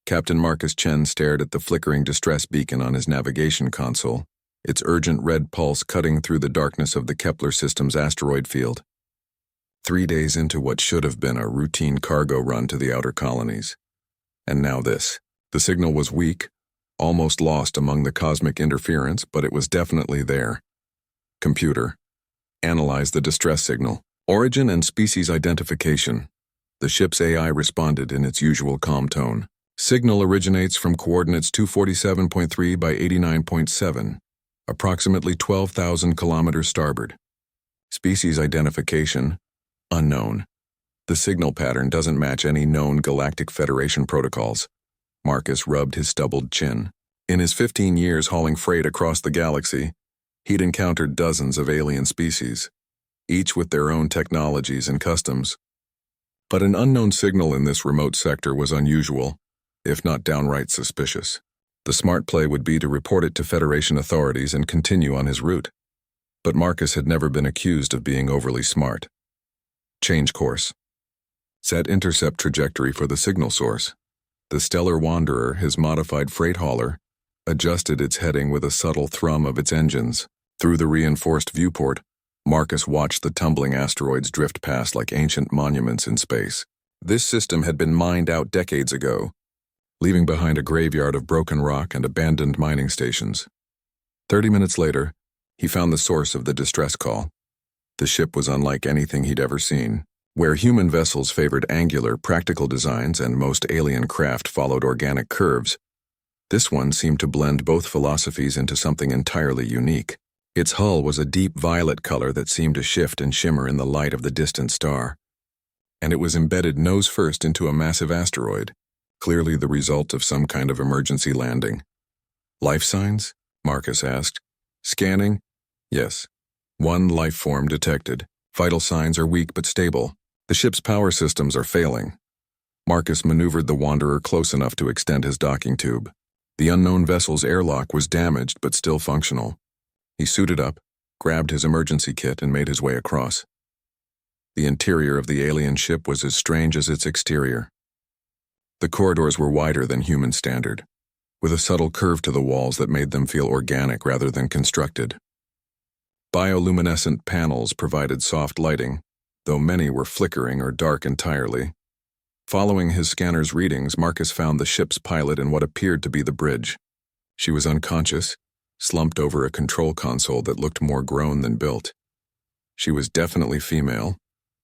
Captain Marcus Chen stared at the flickering distress beacon on his navigation console, its urgent red pulse cutting through the darkness of the Kepler system's asteroid field. 3 days into what should have been a routine cargo run to the outer colonies. And now this. The signal was weak, almost lost among the cosmic interference, but it was definitely there. Computer. Analyze the distress signal. Origin and species identification. The ship's AI responded in its usual calm tone. Signal originates from coordinates 247.3 by 89.7, approximately 12,000 kilometers starboard. Species identification, unknown. The signal pattern doesn't match any known Galactic Federation protocols. Marcus rubbed his stubbled chin. In his 15 years hauling freight across the galaxy, he'd encountered dozens of alien species, each with their own technologies and customs. But an unknown signal in this remote sector was unusual, if not downright suspicious. The smart play would be to report it to Federation authorities and continue on his route. But Marcus had never been accused of being overly smart. Change course. Set intercept trajectory for the signal source. The Stellar Wanderer, his modified freight hauler, adjusted its heading with a subtle thrum of its engines. Through the reinforced viewport, Marcus watched the tumbling asteroids drift past like ancient monuments in space. This system had been mined out decades ago, leaving behind a graveyard of broken rock and abandoned mining stations. 30 minutes later, he found the source of the distress call. The ship was unlike anything he'd ever seen. Where human vessels favored angular, practical designs and most alien craft followed organic curves, this one seemed to blend both philosophies into something entirely unique. Its hull was a deep violet color that seemed to shift and shimmer in the light of the distant star. And it was embedded nose first into a massive asteroid, clearly the result of some kind of emergency landing. Life signs? Marcus asked. Scanning? Yes. One life form detected. Vital signs are weak but stable. The ship's power systems are failing. Marcus maneuvered the Wanderer close enough to extend his docking tube. The unknown vessel's airlock was damaged but still functional. He suited up, grabbed his emergency kit, and made his way across. The interior of the alien ship was as strange as its exterior. The corridors were wider than human standard, with a subtle curve to the walls that made them feel organic rather than constructed. Bioluminescent panels provided soft lighting, though many were flickering or dark entirely. Following his scanner's readings, Marcus found the ship's pilot in what appeared to be the bridge. She was unconscious, slumped over a control console that looked more grown than built. She was definitely female,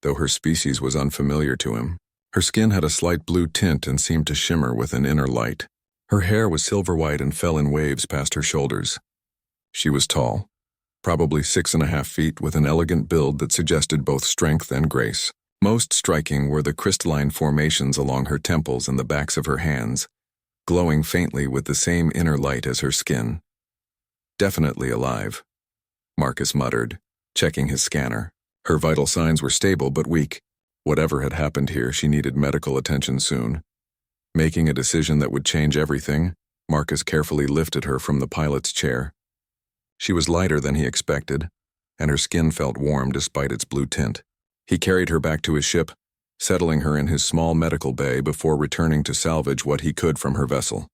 though her species was unfamiliar to him. Her skin had a slight blue tint and seemed to shimmer with an inner light. Her hair was silver-white and fell in waves past her shoulders. She was tall, probably 6.5 feet, with an elegant build that suggested both strength and grace. Most striking were the crystalline formations along her temples and the backs of her hands, glowing faintly with the same inner light as her skin. Definitely alive, Marcus muttered, checking his scanner. Her vital signs were stable but weak. Whatever had happened here, she needed medical attention soon. Making a decision that would change everything, Marcus carefully lifted her from the pilot's chair. She was lighter than he expected, and her skin felt warm despite its blue tint. He carried her back to his ship, settling her in his small medical bay before returning to salvage what he could from her vessel.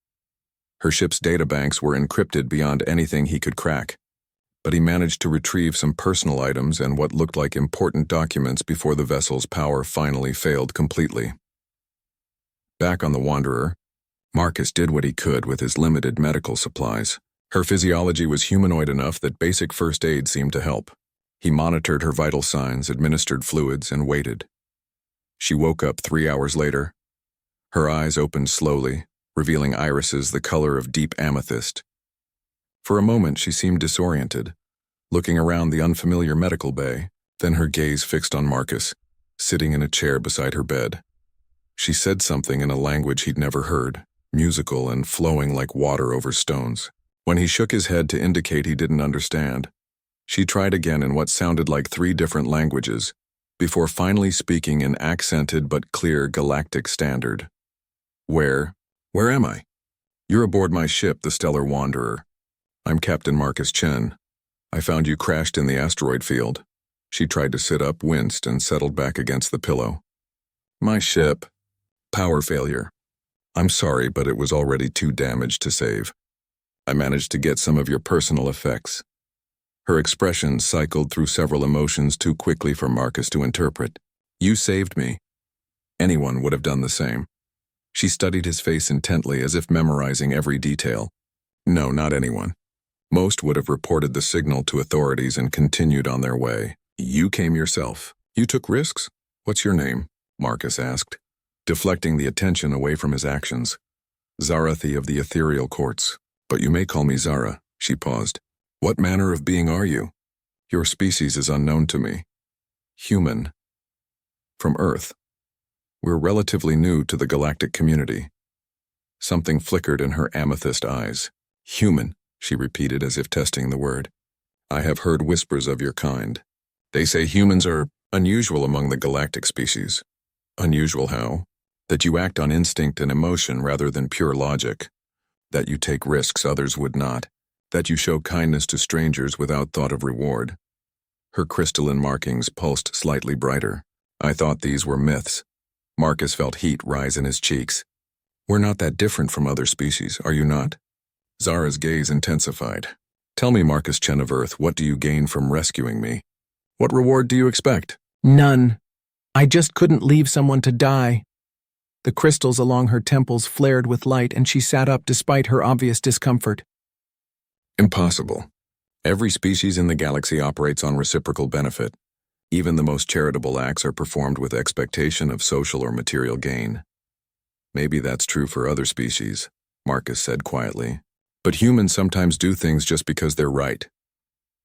Her ship's databanks were encrypted beyond anything he could crack, but he managed to retrieve some personal items and what looked like important documents before the vessel's power finally failed completely. Back on the Wanderer, Marcus did what he could with his limited medical supplies. Her physiology was humanoid enough that basic first aid seemed to help. He monitored her vital signs, administered fluids, and waited. She woke up 3 hours later. Her eyes opened slowly, revealing irises the color of deep amethyst. For a moment, she seemed disoriented, looking around the unfamiliar medical bay, then her gaze fixed on Marcus, sitting in a chair beside her bed. She said something in a language he'd never heard, musical and flowing like water over stones. When he shook his head to indicate he didn't understand, she tried again in what sounded like 3 different languages, before finally speaking in accented but clear galactic standard. Where am I? You're aboard my ship, the Stellar Wanderer. I'm Captain Marcus Chen. I found you crashed in the asteroid field. She tried to sit up, winced, and settled back against the pillow. My ship. Power failure. I'm sorry, but it was already too damaged to save. I managed to get some of your personal effects. Her expression cycled through several emotions too quickly for Marcus to interpret. You saved me. Anyone would have done the same. She studied his face intently as if memorizing every detail. No, not anyone. Most would have reported the signal to authorities and continued on their way. You came yourself. You took risks? What's your name? Marcus asked, deflecting the attention away from his actions. Zarathi of the ethereal courts. But you may call me Zara. She paused. What manner of being are you? Your species is unknown to me. Human. From Earth. We're relatively new to the galactic community. Something flickered in her amethyst eyes. Human, she repeated as if testing the word. I have heard whispers of your kind. They say humans are unusual among the galactic species. Unusual how? That you act on instinct and emotion rather than pure logic. That you take risks others would not. That you show kindness to strangers without thought of reward. Her crystalline markings pulsed slightly brighter. I thought these were myths. Marcus felt heat rise in his cheeks. We're not that different from other species, are you not? Zara's gaze intensified. Tell me, Marcus Chen of Earth, what do you gain from rescuing me? What reward do you expect? None. I just couldn't leave someone to die. The crystals along her temples flared with light and she sat up despite her obvious discomfort. Impossible. Every species in the galaxy operates on reciprocal benefit. Even the most charitable acts are performed with expectation of social or material gain. Maybe that's true for other species, Marcus said quietly. But humans sometimes do things just because they're right.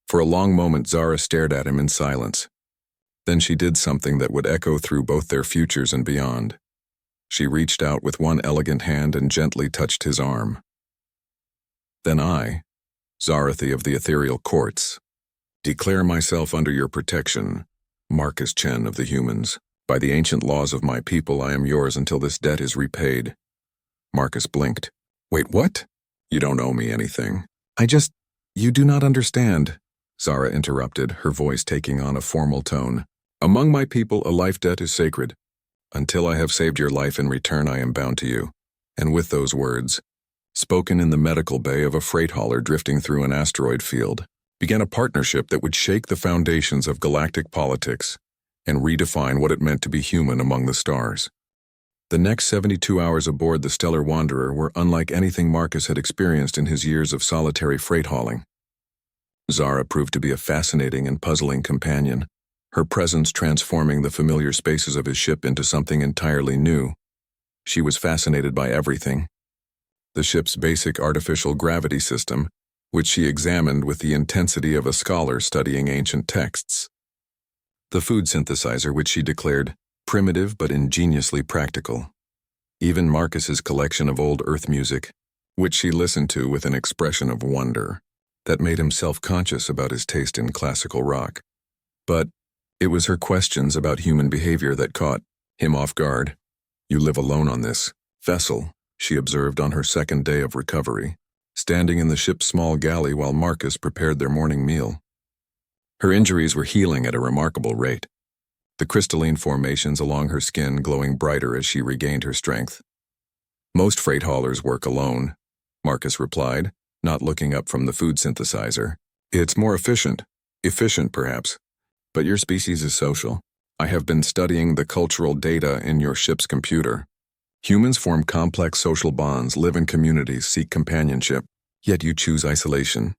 For a long moment, Zara stared at him in silence. Then she did something that would echo through both their futures and beyond. She reached out with one elegant hand and gently touched his arm. Then I, Zarathi of the ethereal courts, declare myself under your protection, Marcus Chen of the humans. By the ancient laws of my people, I am yours until this debt is repaid. Marcus blinked. Wait, what? You don't owe me anything. You do not understand, Zara interrupted, her voice taking on a formal tone. Among my people, a life debt is sacred. Until I have saved your life in return, I am bound to you. And with those words, spoken in the medical bay of a freight hauler drifting through an asteroid field, began a partnership that would shake the foundations of galactic politics and redefine what it meant to be human among the stars. The next 72 hours aboard the Stellar Wanderer were unlike anything Marcus had experienced in his years of solitary freight hauling. Zara proved to be a fascinating and puzzling companion, her presence transforming the familiar spaces of his ship into something entirely new. She was fascinated by everything. The ship's basic artificial gravity system, which she examined with the intensity of a scholar studying ancient texts. The food synthesizer, which she declared primitive but ingeniously practical. Even Marcus's collection of old Earth music, which she listened to with an expression of wonder that made him self-conscious about his taste in classical rock. But it was her questions about human behavior that caught him off guard. You live alone on this vessel, she observed on her second day of recovery, standing in the ship's small galley while Marcus prepared their morning meal. Her injuries were healing at a remarkable rate, the crystalline formations along her skin glowing brighter as she regained her strength. Most freight haulers work alone, Marcus replied, not looking up from the food synthesizer. It's more efficient perhaps, but your species is social. I have been studying the cultural data in your ship's computer. Humans form complex social bonds, live in communities, seek companionship, yet you choose isolation.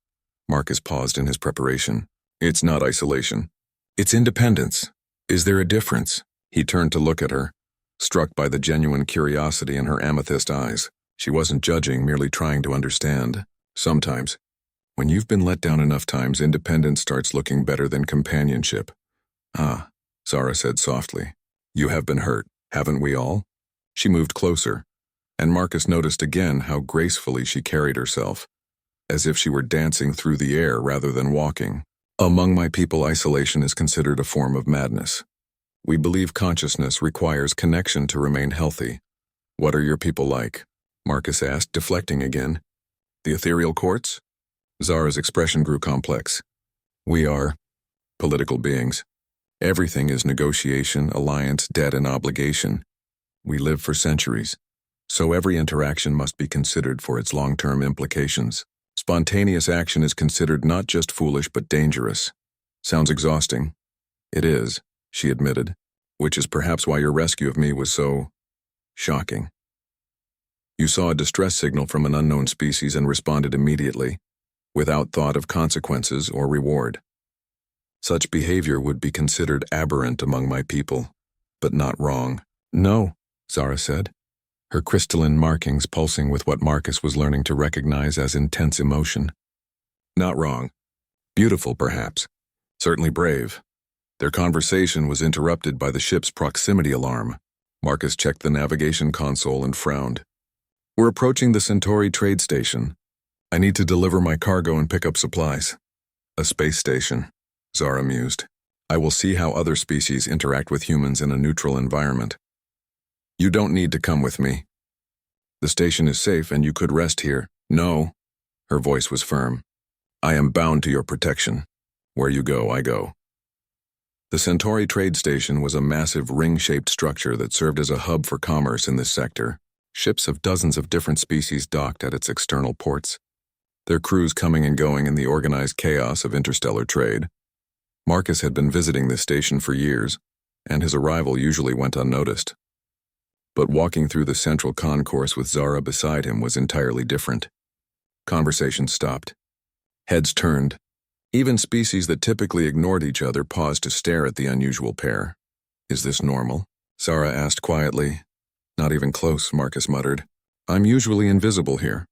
Marcus paused in his preparation. It's not isolation. It's independence. Is there a difference? He turned to look at her, struck by the genuine curiosity in her amethyst eyes. She wasn't judging, merely trying to understand. Sometimes, when you've been let down enough times, independence starts looking better than companionship. Ah, Zara said softly. You have been hurt, haven't we all? She moved closer, and Marcus noticed again how gracefully she carried herself, as if she were dancing through the air rather than walking. Among my people, isolation is considered a form of madness. We believe consciousness requires connection to remain healthy. What are your people like? Marcus asked, deflecting again. The ethereal courts? Zara's expression grew complex. We are political beings. Everything is negotiation, alliance, debt, and obligation. We live for centuries. So every interaction must be considered for its long-term implications. Spontaneous action is considered not just foolish but dangerous. Sounds exhausting. It is, she admitted, which is perhaps why your rescue of me was so shocking. You saw a distress signal from an unknown species and responded immediately, without thought of consequences or reward. Such behavior would be considered aberrant among my people, but not wrong. No, Zara said, her crystalline markings pulsing with what Marcus was learning to recognize as intense emotion. Not wrong. Beautiful, perhaps. Certainly brave. Their conversation was interrupted by the ship's proximity alarm. Marcus checked the navigation console and frowned. We're approaching the Centauri trade station. I need to deliver my cargo and pick up supplies. A space station, Zara mused. I will see how other species interact with humans in a neutral environment. You don't need to come with me. The station is safe and you could rest here. No. Her voice was firm. I am bound to your protection. Where you go, I go. The Centauri trade station was a massive ring-shaped structure that served as a hub for commerce in this sector. Ships of dozens of different species docked at its external ports, their crews coming and going in the organized chaos of interstellar trade. Marcus had been visiting this station for years, and his arrival usually went unnoticed. But walking through the central concourse with Zara beside him was entirely different. Conversation stopped. Heads turned. Even species that typically ignored each other paused to stare at the unusual pair. Is this normal? Zara asked quietly. Not even close, Marcus muttered. I'm usually invisible here.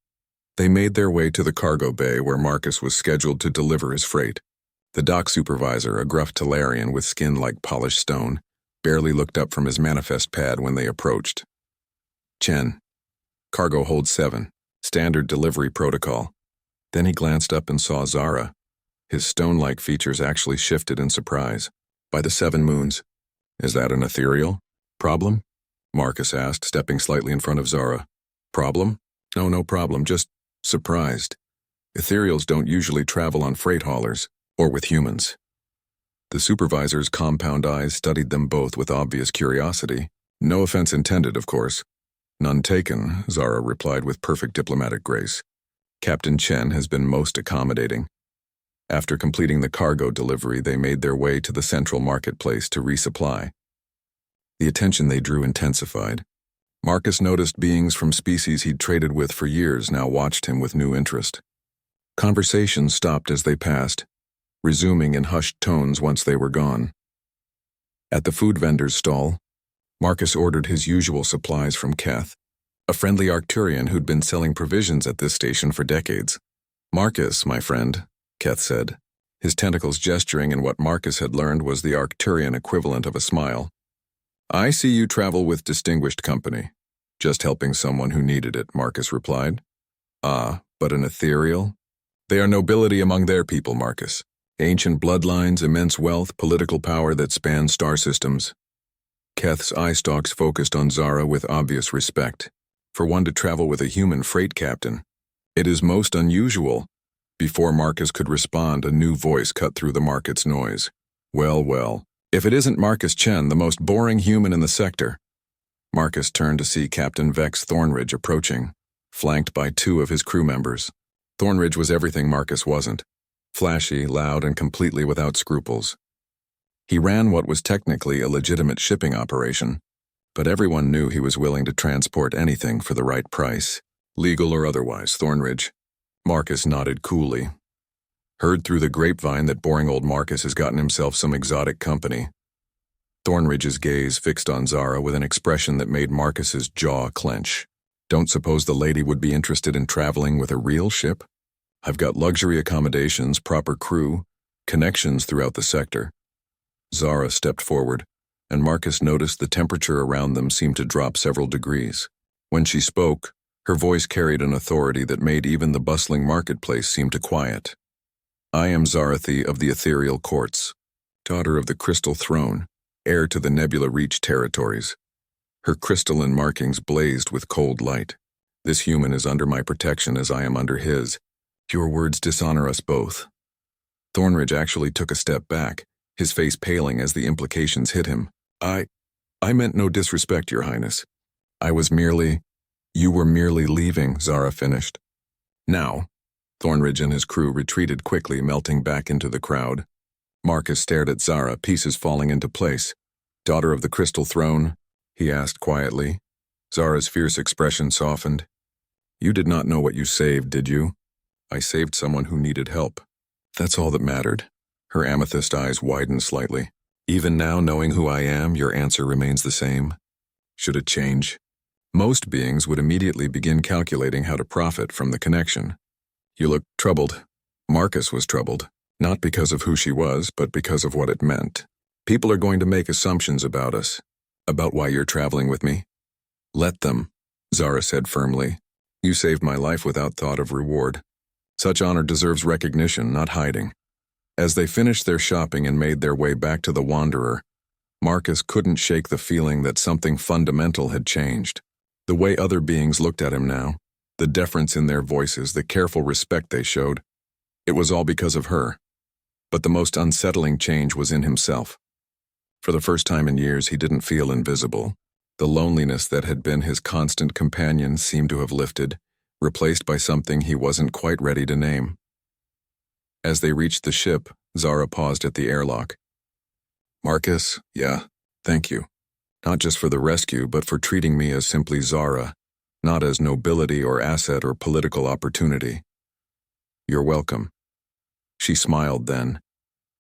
They made their way to the cargo bay where Marcus was scheduled to deliver his freight. The dock supervisor, a gruff Talarian with skin like polished stone, barely looked up from his manifest pad when they approached. Chen. Cargo hold 7. Standard delivery protocol. Then he glanced up and saw Zara. His stone-like features actually shifted in surprise. By the 7 moons. Is that an ethereal problem? Marcus asked, stepping slightly in front of Zara. Problem? No problem, just surprised. Ethereals don't usually travel on freight haulers, or with humans. The supervisor's compound eyes studied them both with obvious curiosity. No offense intended, of course. None taken, Zara replied with perfect diplomatic grace. Captain Chen has been most accommodating. After completing the cargo delivery, they made their way to the central marketplace to resupply. The attention they drew intensified. Marcus noticed beings from species he'd traded with for years now watched him with new interest. Conversation stopped as they passed, resuming in hushed tones once they were gone. At the food vendor's stall, Marcus ordered his usual supplies from Keth, a friendly Arcturian who'd been selling provisions at this station for decades. Marcus, my friend, Keth said, his tentacles gesturing in what Marcus had learned was the Arcturian equivalent of a smile. I see you travel with distinguished company. Just helping someone who needed it, Marcus replied. Ah, but an ethereal? They are nobility among their people, Marcus. Ancient bloodlines, immense wealth, political power that spans star systems. Keth's eye stalks focused on Zara with obvious respect. For one to travel with a human freight captain. It is most unusual. Before Marcus could respond, a new voice cut through the market's noise. Well. If it isn't Marcus Chen, the most boring human in the sector. Marcus turned to see Captain Vex Thornridge approaching, flanked by 2 of his crew members. Thornridge was everything Marcus wasn't. Flashy, loud, and completely without scruples. He ran what was technically a legitimate shipping operation, but everyone knew he was willing to transport anything for the right price, legal or otherwise, Thornridge. Marcus nodded coolly. Heard through the grapevine that boring old Marcus has gotten himself some exotic company. Thornridge's gaze fixed on Zara with an expression that made Marcus's jaw clench. Don't suppose the lady would be interested in traveling with a real ship? I've got luxury accommodations, proper crew, connections throughout the sector. Zara stepped forward, and Marcus noticed the temperature around them seemed to drop several degrees. When she spoke, her voice carried an authority that made even the bustling marketplace seem to quiet. I am Zarathi of the Ethereal Courts, daughter of the Crystal Throne, heir to the Nebula Reach territories. Her crystalline markings blazed with cold light. This human is under my protection as I am under his. Your words dishonor us both. Thornridge actually took a step back, his face paling as the implications hit him. I meant no disrespect, Your Highness. I was merely... You were merely leaving, Zara finished. Now, Thornridge and his crew retreated quickly, melting back into the crowd. Marcus stared at Zara, pieces falling into place. Daughter of the Crystal Throne? He asked quietly. Zara's fierce expression softened. You did not know what you saved, did you? I saved someone who needed help. That's all that mattered. Her amethyst eyes widened slightly. Even now, knowing who I am, your answer remains the same. Should it change? Most beings would immediately begin calculating how to profit from the connection. You look troubled. Marcus was troubled, not because of who she was, but because of what it meant. People are going to make assumptions about us, about why you're traveling with me. Let them, Zara said firmly. You saved my life without thought of reward. Such honor deserves recognition, not hiding. As they finished their shopping and made their way back to the Wanderer, Marcus couldn't shake the feeling that something fundamental had changed. The way other beings looked at him now, the deference in their voices, the careful respect they showed, it was all because of her. But the most unsettling change was in himself. For the first time in years, he didn't feel invisible. The loneliness that had been his constant companion seemed to have lifted, replaced by something he wasn't quite ready to name. As they reached the ship, Zara paused at the airlock. Marcus, yeah, thank you. Not just for the rescue, but for treating me as simply Zara, not as nobility or asset or political opportunity. You're welcome. She smiled then,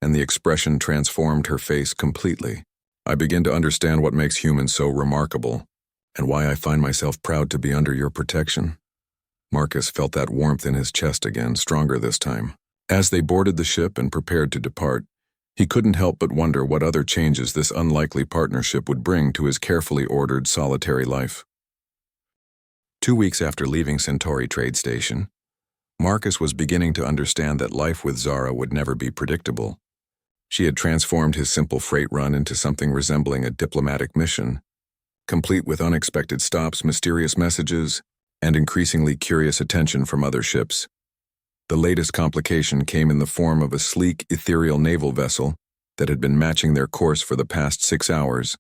and the expression transformed her face completely. I begin to understand what makes humans so remarkable, and why I find myself proud to be under your protection. Marcus felt that warmth in his chest again, stronger this time. As they boarded the ship and prepared to depart, he couldn't help but wonder what other changes this unlikely partnership would bring to his carefully ordered, solitary life. 2 weeks after leaving Centauri Trade Station, Marcus was beginning to understand that life with Zara would never be predictable. She had transformed his simple freight run into something resembling a diplomatic mission, complete with unexpected stops, mysterious messages, and increasingly curious attention from other ships. The latest complication came in the form of a sleek, ethereal naval vessel that had been matching their course for the past 6 hours,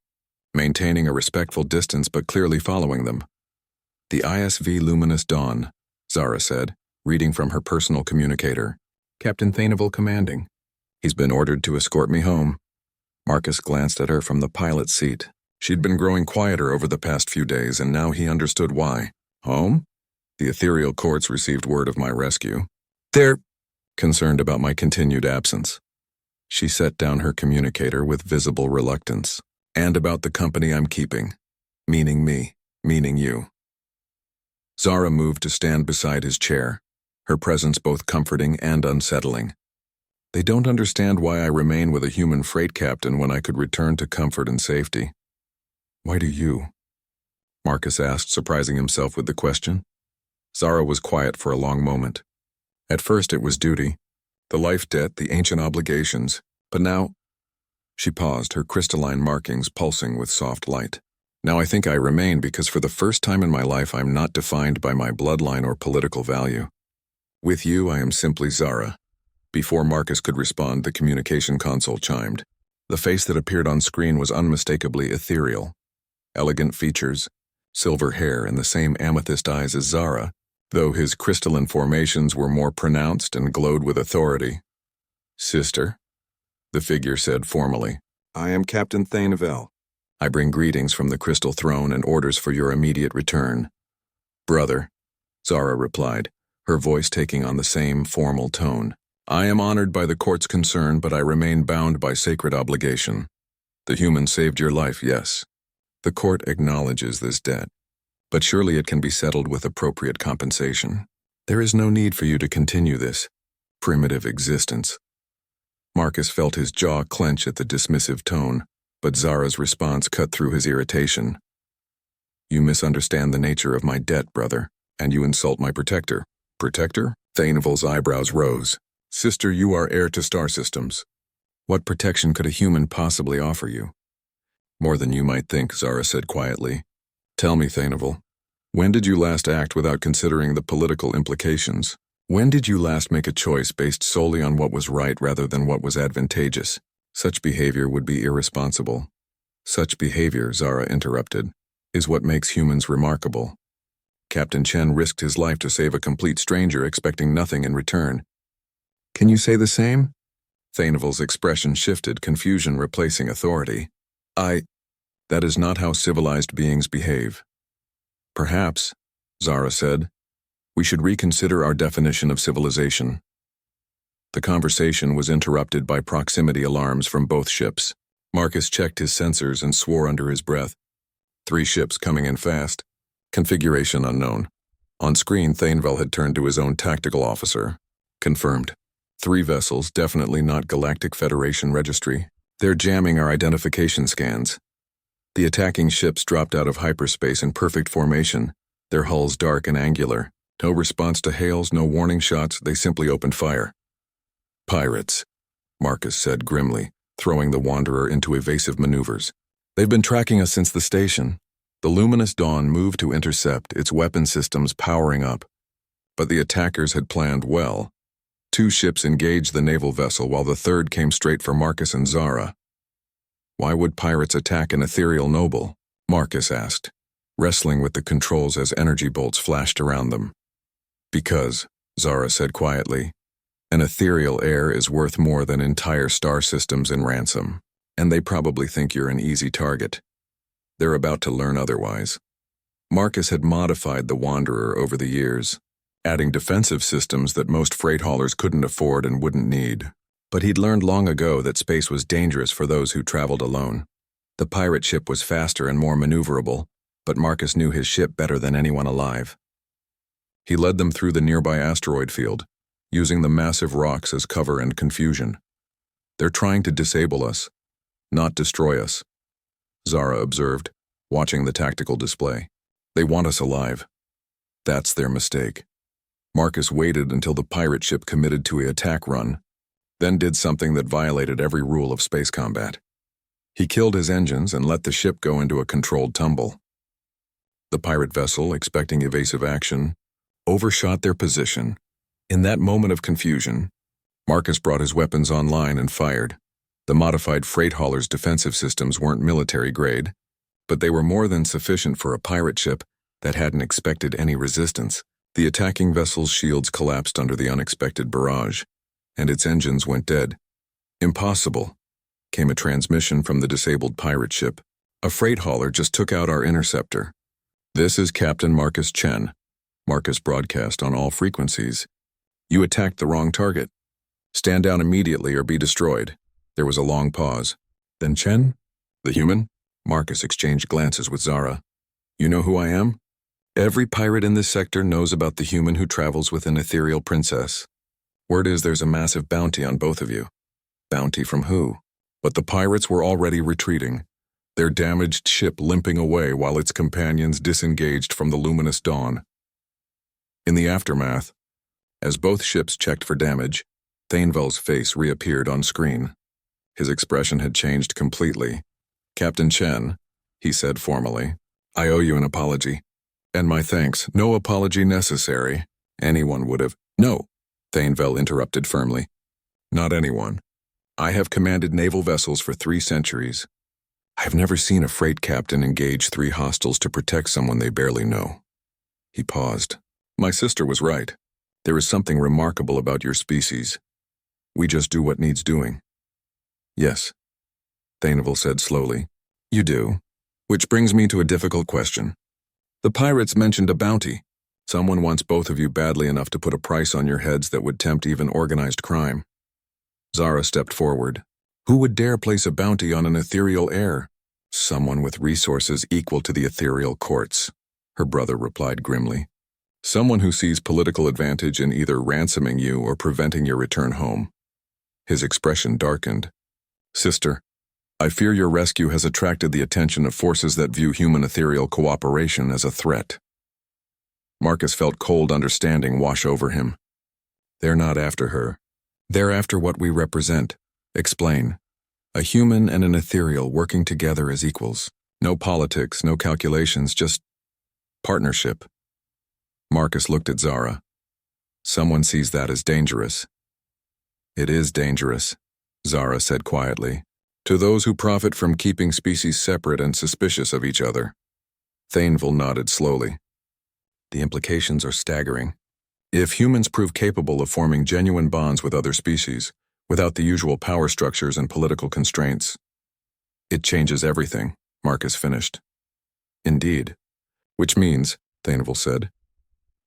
maintaining a respectful distance but clearly following them. The ISV Luminous Dawn, Zara said, reading from her personal communicator. Captain Thaneval commanding. He's been ordered to escort me home. Marcus glanced at her from the pilot's seat. She'd been growing quieter over the past few days, and now he understood why. Home? The ethereal courts received word of my rescue. They're concerned about my continued absence. She set down her communicator with visible reluctance. And about the company I'm keeping. Meaning me, meaning you. Zara moved to stand beside his chair, her presence both comforting and unsettling. They don't understand why I remain with a human freight captain when I could return to comfort and safety. Why do you? Marcus asked, surprising himself with the question. Zara was quiet for a long moment. At first it was duty, the life debt, the ancient obligations, but now... She paused, her crystalline markings pulsing with soft light. Now I think I remain because for the first time in my life I'm not defined by my bloodline or political value. With you I am simply Zara. Before Marcus could respond, the communication console chimed. The face that appeared on screen was unmistakably ethereal. Elegant features, silver hair, and the same amethyst eyes as Zara, though his crystalline formations were more pronounced and glowed with authority. Sister, the figure said formally, I am Captain Thaneval. I bring greetings from the Crystal Throne and orders for your immediate return. Brother, Zara replied, her voice taking on the same formal tone. I am honored by the court's concern, but I remain bound by sacred obligation. The human saved your life, yes. The court acknowledges this debt, but surely it can be settled with appropriate compensation. There is no need for you to continue this primitive existence. Marcus felt his jaw clench at the dismissive tone, but Zara's response cut through his irritation. You misunderstand the nature of my debt, brother, and you insult my protector. Protector? Thaneval's eyebrows rose. Sister, you are heir to star systems. What protection could a human possibly offer you? More than you might think, Zara said quietly. Tell me, Thaneval, when did you last act without considering the political implications? When did you last make a choice based solely on what was right rather than what was advantageous? Such behavior would be irresponsible. Such behavior, Zara interrupted, is what makes humans remarkable. Captain Chen risked his life to save a complete stranger, expecting nothing in return. Can you say the same? Thanevel's expression shifted, confusion replacing authority. That is not how civilized beings behave. Perhaps, Zara said, we should reconsider our definition of civilization. The conversation was interrupted by proximity alarms from both ships. Marcus checked his sensors and swore under his breath. 3 ships coming in fast. Configuration unknown. On screen, Thanevel had turned to his own tactical officer. Confirmed. 3 vessels, definitely not Galactic Federation registry. They're jamming our identification scans. The attacking ships dropped out of hyperspace in perfect formation, their hulls dark and angular. No response to hails, no warning shots, they simply opened fire. Pirates, Marcus said grimly, throwing the Wanderer into evasive maneuvers. They've been tracking us since the station. The luminous dawn moved to intercept, its weapon systems powering up. But the attackers had planned well. 2 ships engaged the naval vessel while the 3rd came straight for Marcus and Zara. Why would pirates attack an ethereal noble? Marcus asked, wrestling with the controls as energy bolts flashed around them. Because, Zara said quietly, an ethereal heir is worth more than entire star systems in ransom, and they probably think you're an easy target. They're about to learn otherwise. Marcus had modified the Wanderer over the years, adding defensive systems that most freight haulers couldn't afford and wouldn't need. But he'd learned long ago that space was dangerous for those who traveled alone. The pirate ship was faster and more maneuverable, but Marcus knew his ship better than anyone alive. He led them through the nearby asteroid field, using the massive rocks as cover and confusion. They're trying to disable us, not destroy us, Zara observed, watching the tactical display. They want us alive. That's their mistake. Marcus waited until the pirate ship committed to an attack run, then did something that violated every rule of space combat. He killed his engines and let the ship go into a controlled tumble. The pirate vessel, expecting evasive action, overshot their position. In that moment of confusion, Marcus brought his weapons online and fired. The modified freight hauler's defensive systems weren't military grade, but they were more than sufficient for a pirate ship that hadn't expected any resistance. The attacking vessel's shields collapsed under the unexpected barrage, and its engines went dead. Impossible, came a transmission from the disabled pirate ship. A freight hauler just took out our interceptor. This is Captain Marcus Chen. Marcus broadcast on all frequencies. You attacked the wrong target. Stand down immediately or be destroyed. There was a long pause. Then Chen? The human? Marcus exchanged glances with Zara. You know who I am? Every pirate in this sector knows about the human who travels with an ethereal princess. Word is there's a massive bounty on both of you. Bounty from who? But the pirates were already retreating, their damaged ship limping away while its companions disengaged from the luminous dawn. In the aftermath, as both ships checked for damage, Thanevel's face reappeared on screen. His expression had changed completely. Captain Chen, he said formally, I owe you an apology. And my thanks. No apology necessary. Anyone would have. No, Thanevel interrupted firmly. Not anyone. I have commanded naval vessels for 3 centuries. I have never seen a freight captain engage 3 hostiles to protect someone they barely know. He paused. My sister was right. There is something remarkable about your species. We just do what needs doing. Yes, Thanevel said slowly. You do. Which brings me to a difficult question. The pirates mentioned a bounty. Someone wants both of you badly enough to put a price on your heads that would tempt even organized crime. Zara stepped forward. Who would dare place a bounty on an ethereal heir? Someone with resources equal to the ethereal courts, her brother replied grimly. Someone who sees political advantage in either ransoming you or preventing your return home. His expression darkened. Sister, I fear your rescue has attracted the attention of forces that view human ethereal cooperation as a threat. Marcus felt cold understanding wash over him. They're not after her. They're after what we represent. Explain. A human and an ethereal working together as equals. No politics, no calculations, just partnership. Marcus looked at Zara. Someone sees that as dangerous. It is dangerous, Zara said quietly, to those who profit from keeping species separate and suspicious of each other. Thanevel nodded slowly. The implications are staggering. If humans prove capable of forming genuine bonds with other species, without the usual power structures and political constraints, it changes everything, Marcus finished. Indeed. Which means, Thaneval said,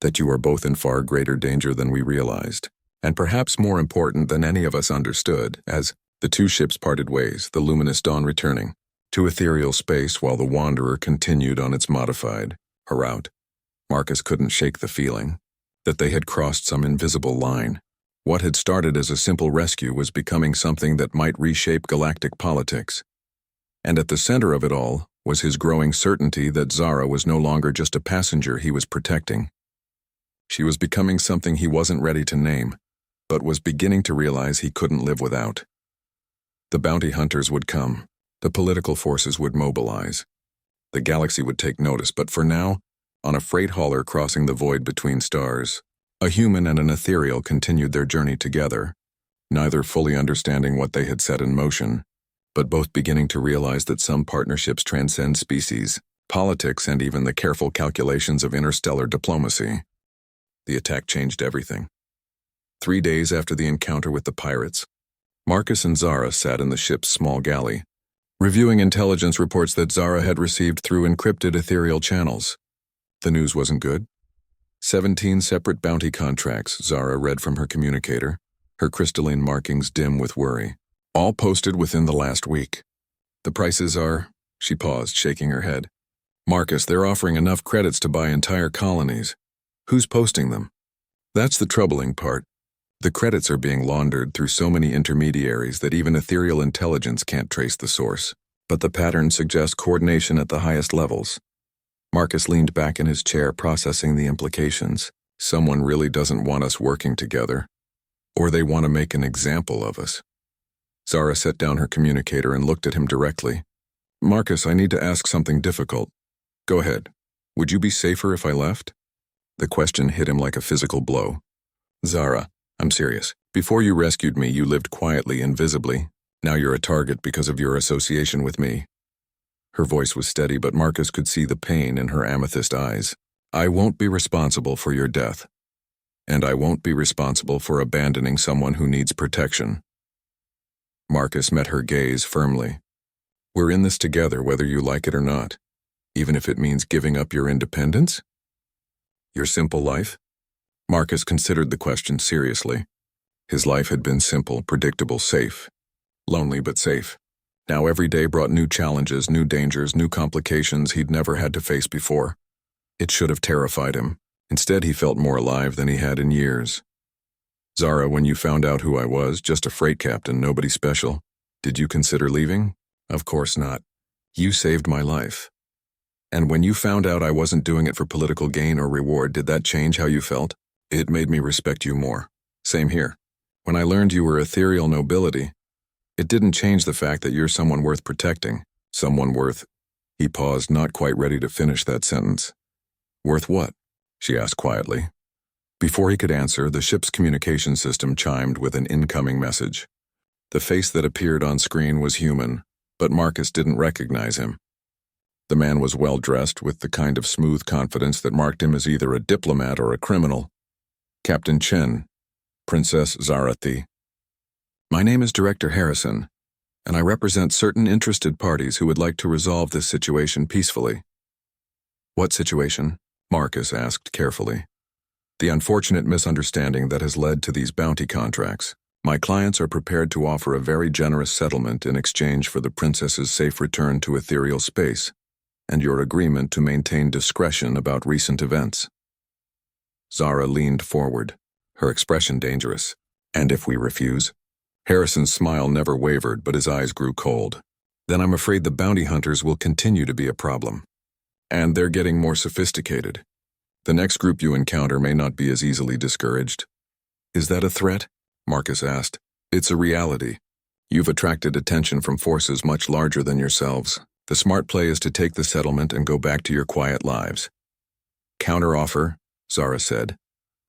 that you are both in far greater danger than we realized, and perhaps more important than any of us understood, as the two ships parted ways, the luminous dawn returning to ethereal space while the Wanderer continued on its modified route. Marcus couldn't shake the feeling that they had crossed some invisible line. What had started as a simple rescue was becoming something that might reshape galactic politics. And at the center of it all was his growing certainty that Zara was no longer just a passenger he was protecting. She was becoming something he wasn't ready to name, but was beginning to realize he couldn't live without. The bounty hunters would come. The political forces would mobilize. The galaxy would take notice, but for now, on a freight hauler crossing the void between stars, a human and an ethereal continued their journey together, neither fully understanding what they had set in motion, but both beginning to realize that some partnerships transcend species, politics, and even the careful calculations of interstellar diplomacy. The attack changed everything. 3 days after the encounter with the pirates, Marcus and Zara sat in the ship's small galley, reviewing intelligence reports that Zara had received through encrypted ethereal channels. The news wasn't good. 17 separate bounty contracts, Zara read from her communicator, her crystalline markings dim with worry, all posted within the last week. The prices are, she paused, shaking her head. Marcus, they're offering enough credits to buy entire colonies. Who's posting them? That's the troubling part. The credits are being laundered through so many intermediaries that even ethereal intelligence can't trace the source. But the pattern suggests coordination at the highest levels. Marcus leaned back in his chair, processing the implications. Someone really doesn't want us working together. Or they want to make an example of us. Zara set down her communicator and looked at him directly. Marcus, I need to ask something difficult. Go ahead. Would you be safer if I left? The question hit him like a physical blow. Zara, I'm serious. Before you rescued me, you lived quietly, invisibly. Now you're a target because of your association with me. Her voice was steady, but Marcus could see the pain in her amethyst eyes. I won't be responsible for your death. And I won't be responsible for abandoning someone who needs protection. Marcus met her gaze firmly. We're in this together, whether you like it or not, even if it means giving up your independence? Your simple life? Marcus considered the question seriously. His life had been simple, predictable, safe. Lonely but safe. Now every day brought new challenges, new dangers, new complications he'd never had to face before. It should have terrified him. Instead, he felt more alive than he had in years. Zara, when you found out who I was, just a freight captain, nobody special, did you consider leaving? Of course not. You saved my life. And when you found out I wasn't doing it for political gain or reward, did that change how you felt? It made me respect you more. Same here. When I learned you were ethereal nobility, it didn't change the fact that you're someone worth protecting. Someone worth... He paused, not quite ready to finish that sentence. Worth what? She asked quietly. Before he could answer, the ship's communication system chimed with an incoming message. The face that appeared on screen was human, but Marcus didn't recognize him. The man was well-dressed, with the kind of smooth confidence that marked him as either a diplomat or a criminal. Captain Chen, Princess Zarathi. My name is Director Harrison, and I represent certain interested parties who would like to resolve this situation peacefully. What situation? Marcus asked carefully. The unfortunate misunderstanding that has led to these bounty contracts. My clients are prepared to offer a very generous settlement in exchange for the princess's safe return to ethereal space, and your agreement to maintain discretion about recent events. Zara leaned forward, her expression dangerous. And if we refuse? Harrison's smile never wavered, but his eyes grew cold. Then I'm afraid the bounty hunters will continue to be a problem. And they're getting more sophisticated. The next group you encounter may not be as easily discouraged. Is that a threat? Marcus asked. It's a reality. You've attracted attention from forces much larger than yourselves. The smart play is to take the settlement and go back to your quiet lives. Counteroffer, Zara said,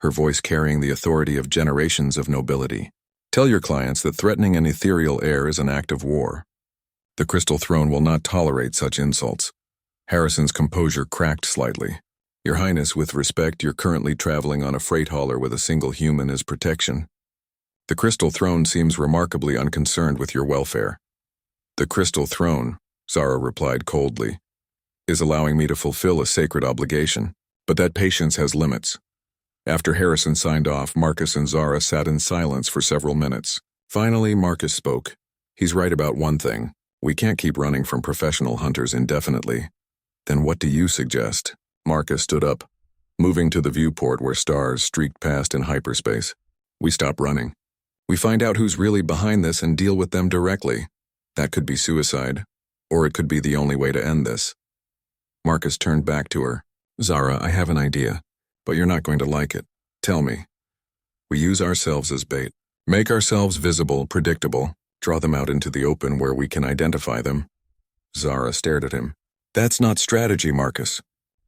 her voice carrying the authority of generations of nobility. Tell your clients that threatening an ethereal heir is an act of war. The Crystal Throne will not tolerate such insults. Harrison's composure cracked slightly. Your Highness, with respect, you're currently traveling on a freight hauler with a single human as protection. The Crystal Throne seems remarkably unconcerned with your welfare. The Crystal Throne, Zara replied coldly, is allowing me to fulfill a sacred obligation, but that patience has limits. After Harrison signed off, Marcus and Zara sat in silence for several minutes. Finally, Marcus spoke. He's right about one thing. We can't keep running from professional hunters indefinitely. Then what do you suggest? Marcus stood up, moving to the viewport where stars streaked past in hyperspace. We stop running. We find out who's really behind this and deal with them directly. That could be suicide, or it could be the only way to end this. Marcus turned back to her. Zara, I have an idea, but you're not going to like it. Tell me. We use ourselves as bait. Make ourselves visible, predictable, draw them out into the open where we can identify them. Zara stared at him. That's not strategy, Marcus.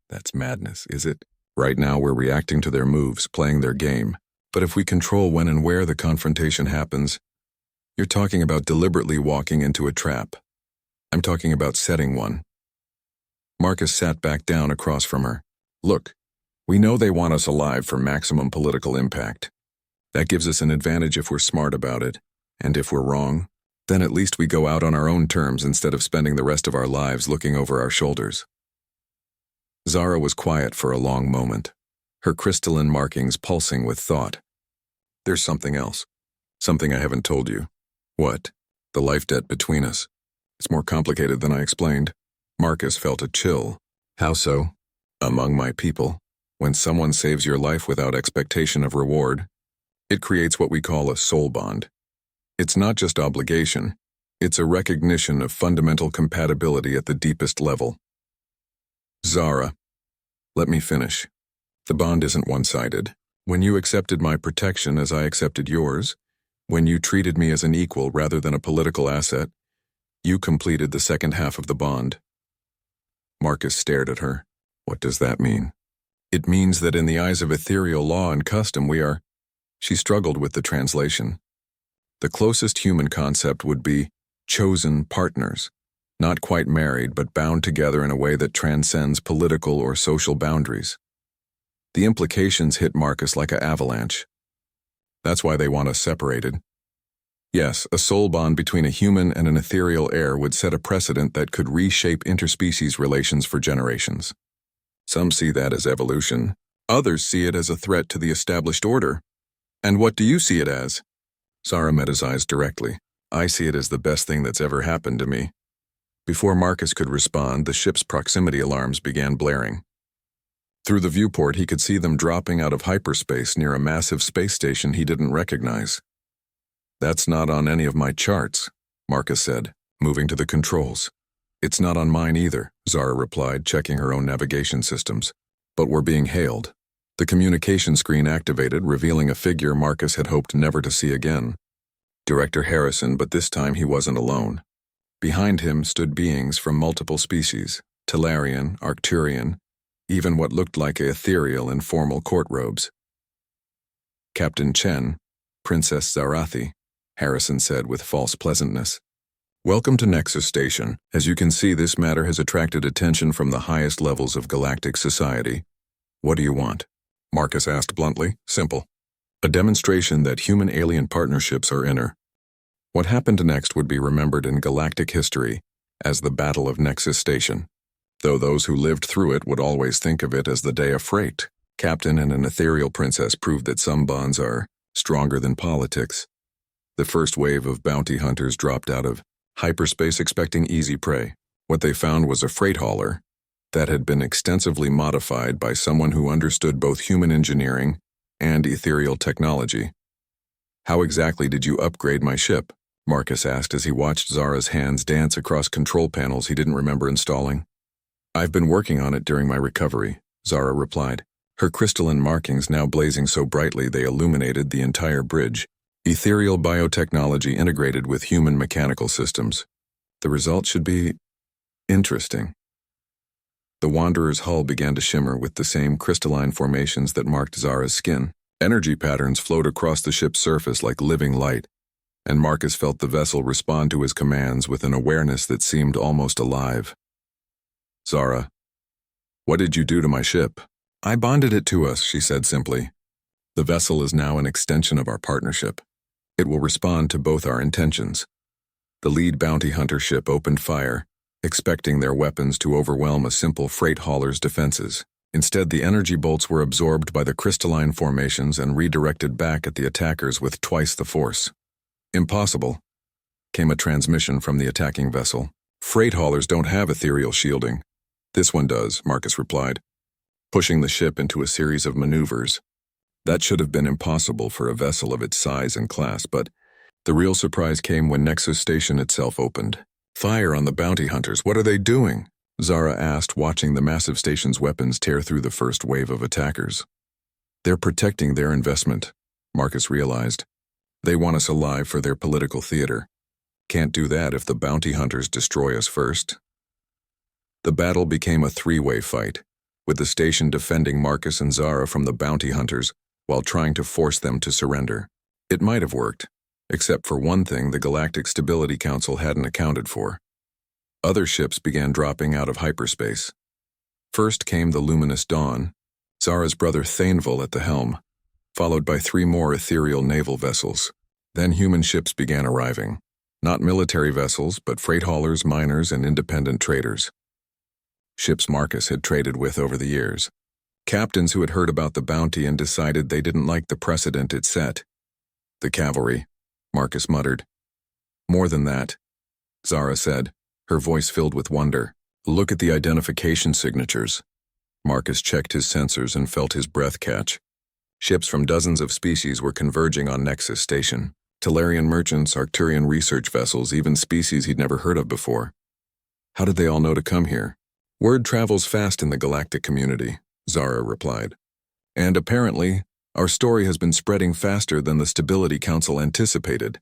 That's madness, is it? Right now we're reacting to their moves, playing their game. But if we control when and where the confrontation happens, you're talking about deliberately walking into a trap. I'm talking about setting one. Marcus sat back down across from her. Look, we know they want us alive for maximum political impact. That gives us an advantage if we're smart about it. And if we're wrong, then at least we go out on our own terms instead of spending the rest of our lives looking over our shoulders. Zara was quiet for a long moment, her crystalline markings pulsing with thought. There's something else. Something I haven't told you. What? The life debt between us. It's more complicated than I explained. Marcus felt a chill. How so? Among my people, when someone saves your life without expectation of reward, it creates what we call a soul bond. It's not just obligation, it's a recognition of fundamental compatibility at the deepest level. Zara, let me finish. The bond isn't one-sided. When you accepted my protection as I accepted yours, when you treated me as an equal rather than a political asset, you completed the second half of the bond. Marcus stared at her. What does that mean? It means that in the eyes of ethereal law and custom we are... She struggled with the translation. The closest human concept would be chosen partners, not quite married but bound together in a way that transcends political or social boundaries. The implications hit Marcus like an avalanche. That's why they want us separated. Yes, a soul bond between a human and an ethereal heir would set a precedent that could reshape interspecies relations for generations. Some see that as evolution. Others see it as a threat to the established order. And what do you see it as? Zara met his eyes directly. I see it as the best thing that's ever happened to me. Before Marcus could respond, the ship's proximity alarms began blaring. Through the viewport, he could see them dropping out of hyperspace near a massive space station he didn't recognize. That's not on any of my charts, Marcus said, moving to the controls. It's not on mine either, Zara replied, checking her own navigation systems. But we're being hailed. The communication screen activated, revealing a figure Marcus had hoped never to see again. Director Harrison, but this time he wasn't alone. Behind him stood beings from multiple species, Telarian, Arcturian, even what looked like ethereal in formal court robes. Captain Chen, Princess Zarathi, Harrison said with false pleasantness. Welcome to Nexus Station. As you can see, this matter has attracted attention from the highest levels of galactic society. What do you want? Marcus asked bluntly. Simple. A demonstration that human-alien partnerships are inner. What happened next would be remembered in galactic history as the Battle of Nexus Station, though those who lived through it would always think of it as the Day of Freight. Captain and an ethereal princess proved that some bonds are stronger than politics. The first wave of bounty hunters dropped out of hyperspace expecting easy prey. What they found was a freight hauler that had been extensively modified by someone who understood both human engineering and ethereal technology. How exactly did you upgrade my ship? Marcus asked as he watched Zara's hands dance across control panels he didn't remember installing. I've been working on it during my recovery, Zara replied, her crystalline markings now blazing so brightly they illuminated the entire bridge. Ethereal biotechnology integrated with human mechanical systems. The result should be interesting. The Wanderer's hull began to shimmer with the same crystalline formations that marked Zara's skin. Energy patterns flowed across the ship's surface like living light, and Marcus felt the vessel respond to his commands with an awareness that seemed almost alive. Zara, what did you do to my ship? I bonded it to us, she said simply. The vessel is now an extension of our partnership. It will respond to both our intentions. The lead bounty hunter ship opened fire, expecting their weapons to overwhelm a simple freight hauler's defenses. Instead, the energy bolts were absorbed by the crystalline formations and redirected back at the attackers with twice the force. Impossible, came a transmission from the attacking vessel. Freight haulers don't have ethereal shielding. This one does, Marcus replied, pushing the ship into a series of maneuvers. That should have been impossible for a vessel of its size and class, but the real surprise came when Nexus Station itself opened. Fire on the bounty hunters, what are they doing? Zara asked, watching the massive station's weapons tear through the first wave of attackers. They're protecting their investment, Marcus realized. They want us alive for their political theater. Can't do that if the bounty hunters destroy us first. The battle became a three-way fight, with the station defending Marcus and Zara from the bounty hunters while trying to force them to surrender. It might have worked, except for one thing the Galactic Stability Council hadn't accounted for. Other ships began dropping out of hyperspace. First came the Luminous Dawn, Zara's brother Thainville at the helm, followed by 3 more ethereal naval vessels. Then human ships began arriving. Not military vessels, but freight haulers, miners, and independent traders. Ships Marcus had traded with over the years. Captains who had heard about the bounty and decided they didn't like the precedent it set. The cavalry, Marcus muttered. More than that, Zara said, her voice filled with wonder. Look at the identification signatures. Marcus checked his sensors and felt his breath catch. Ships from dozens of species were converging on Nexus Station. Talarian merchants, Arcturian research vessels, even species he'd never heard of before. How did they all know to come here? Word travels fast in the galactic community, Zara replied. And apparently, our story has been spreading faster than the Stability Council anticipated.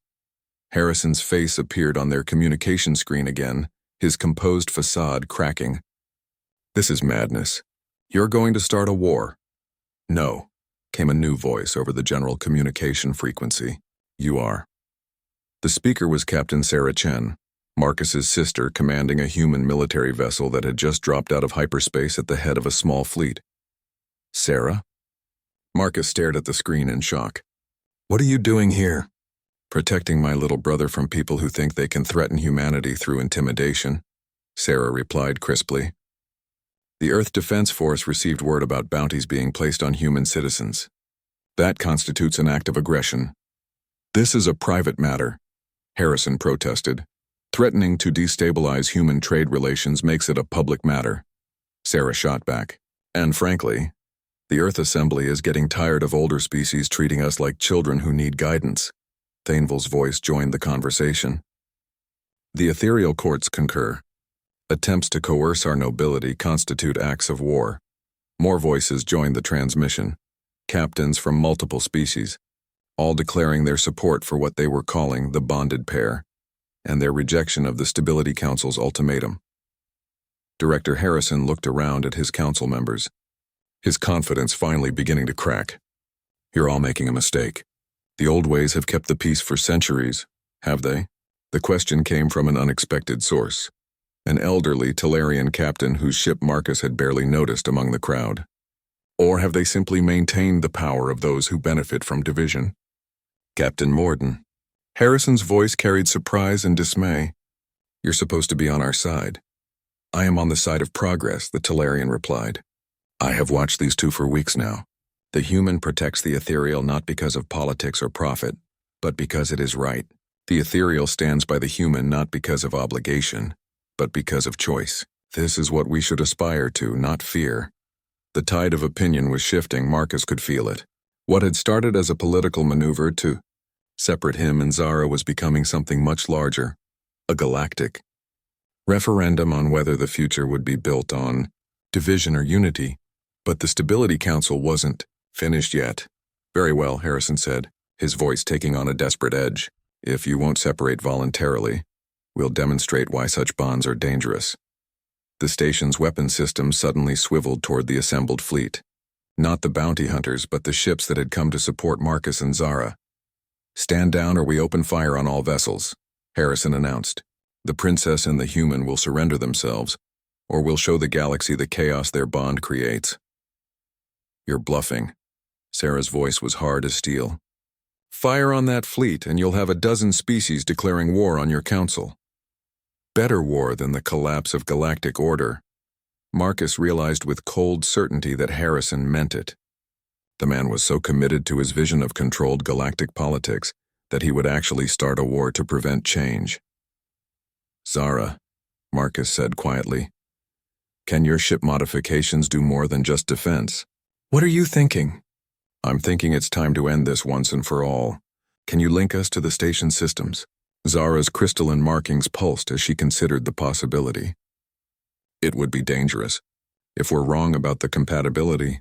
Harrison's face appeared on their communication screen again, his composed facade cracking. This is madness. You're going to start a war. No, came a new voice over the general communication frequency. You are. The speaker was Captain Sarah Chen, Marcus's sister, commanding a human military vessel that had just dropped out of hyperspace at the head of a small fleet. Sarah? Marcus stared at the screen in shock. What are you doing here? Protecting my little brother from people who think they can threaten humanity through intimidation, Sarah replied crisply. The Earth Defense Force received word about bounties being placed on human citizens. That constitutes an act of aggression. This is a private matter, Harrison protested. Threatening to destabilize human trade relations makes it a public matter. Sarah shot back. And frankly, the Earth Assembly is getting tired of older species treating us like children who need guidance. Thainville's voice joined the conversation. The ethereal courts concur. Attempts to coerce our nobility constitute acts of war. More voices joined the transmission. Captains from multiple species, all declaring their support for what they were calling the bonded pair, and their rejection of the Stability Council's ultimatum. Director Harrison looked around at his council members, his confidence finally beginning to crack. You're all making a mistake. The old ways have kept the peace for centuries, have they? The question came from an unexpected source, an elderly Talarian captain whose ship Marcus had barely noticed among the crowd. Or have they simply maintained the power of those who benefit from division? Captain Morden. Harrison's voice carried surprise and dismay. You're supposed to be on our side. I am on the side of progress, the Talarian replied. I have watched these two for weeks now. The human protects the ethereal not because of politics or profit, but because it is right. The ethereal stands by the human not because of obligation, but because of choice. This is what we should aspire to, not fear. The tide of opinion was shifting, Marcus could feel it. What had started as a political maneuver to separate him and Zara was becoming something much larger, a galactic referendum on whether the future would be built on division or unity. But the Stability Council wasn't finished yet. Very well, Harrison said, his voice taking on a desperate edge. If you won't separate voluntarily, we'll demonstrate why such bonds are dangerous. The station's weapon system suddenly swiveled toward the assembled fleet. Not the bounty hunters, but the ships that had come to support Marcus and Zara. Stand down or we open fire on all vessels, Harrison announced. The princess and the human will surrender themselves, or we'll show the galaxy the chaos their bond creates. You're bluffing. Sarah's voice was hard as steel. Fire on that fleet and you'll have a dozen species declaring war on your council. Better war than the collapse of galactic order. Marcus realized with cold certainty that Harrison meant it. The man was so committed to his vision of controlled galactic politics that he would actually start a war to prevent change. Zara, Marcus said quietly, can your ship modifications do more than just defense? What are you thinking? I'm thinking it's time to end this once and for all. Can you link us to the station systems? Zara's crystalline markings pulsed as she considered the possibility. It would be dangerous. If we're wrong about the compatibility,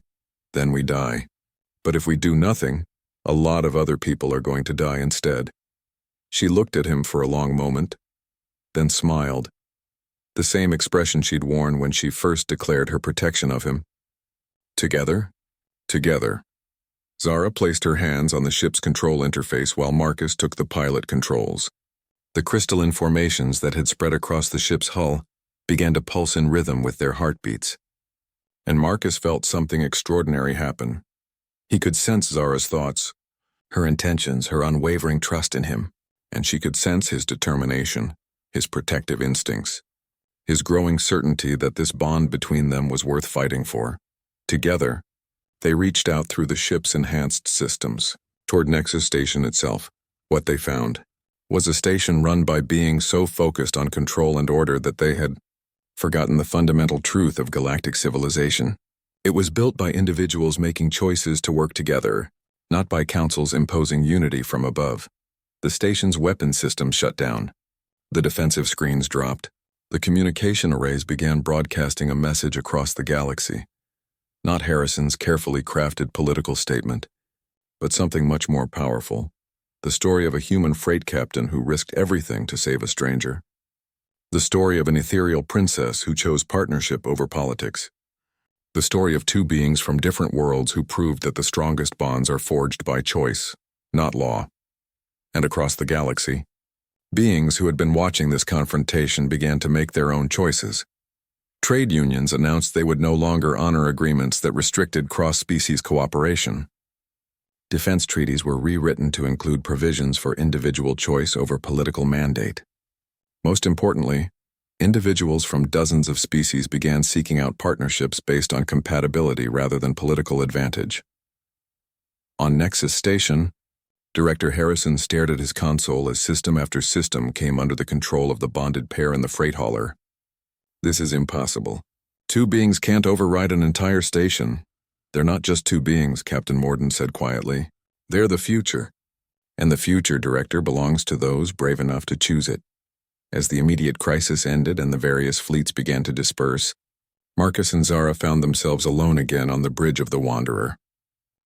then we die. But if we do nothing, a lot of other people are going to die instead. She looked at him for a long moment, then smiled. The same expression she'd worn when she first declared her protection of him. Together? Together. Zara placed her hands on the ship's control interface while Marcus took the pilot controls. The crystalline formations that had spread across the ship's hull began to pulse in rhythm with their heartbeats. And Marcus felt something extraordinary happen. He could sense Zara's thoughts, her intentions, her unwavering trust in him, and she could sense his determination, his protective instincts, his growing certainty that this bond between them was worth fighting for. Together, they reached out through the ship's enhanced systems, toward Nexus Station itself. What they found was a station run by beings so focused on control and order that they had forgotten the fundamental truth of galactic civilization. It was built by individuals making choices to work together, not by councils imposing unity from above. The station's weapon system shut down. The defensive screens dropped. The communication arrays began broadcasting a message across the galaxy. Not Harrison's carefully crafted political statement, but something much more powerful. The story of a human freight captain who risked everything to save a stranger. The story of an ethereal princess who chose partnership over politics. The story of two beings from different worlds who proved that the strongest bonds are forged by choice, not law. And across the galaxy, beings who had been watching this confrontation began to make their own choices. Trade unions announced they would no longer honor agreements that restricted cross-species cooperation. Defense treaties were rewritten to include provisions for individual choice over political mandate. Most importantly, individuals from dozens of species began seeking out partnerships based on compatibility rather than political advantage. On Nexus Station, Director Harrison stared at his console as system after system came under the control of the bonded pair in the freight hauler. This is impossible. Two beings can't override an entire station. They're not just two beings, Captain Morden said quietly. They're the future. And the future, Director, belongs to those brave enough to choose it. As the immediate crisis ended and the various fleets began to disperse, Marcus and Zara found themselves alone again on the bridge of the Wanderer.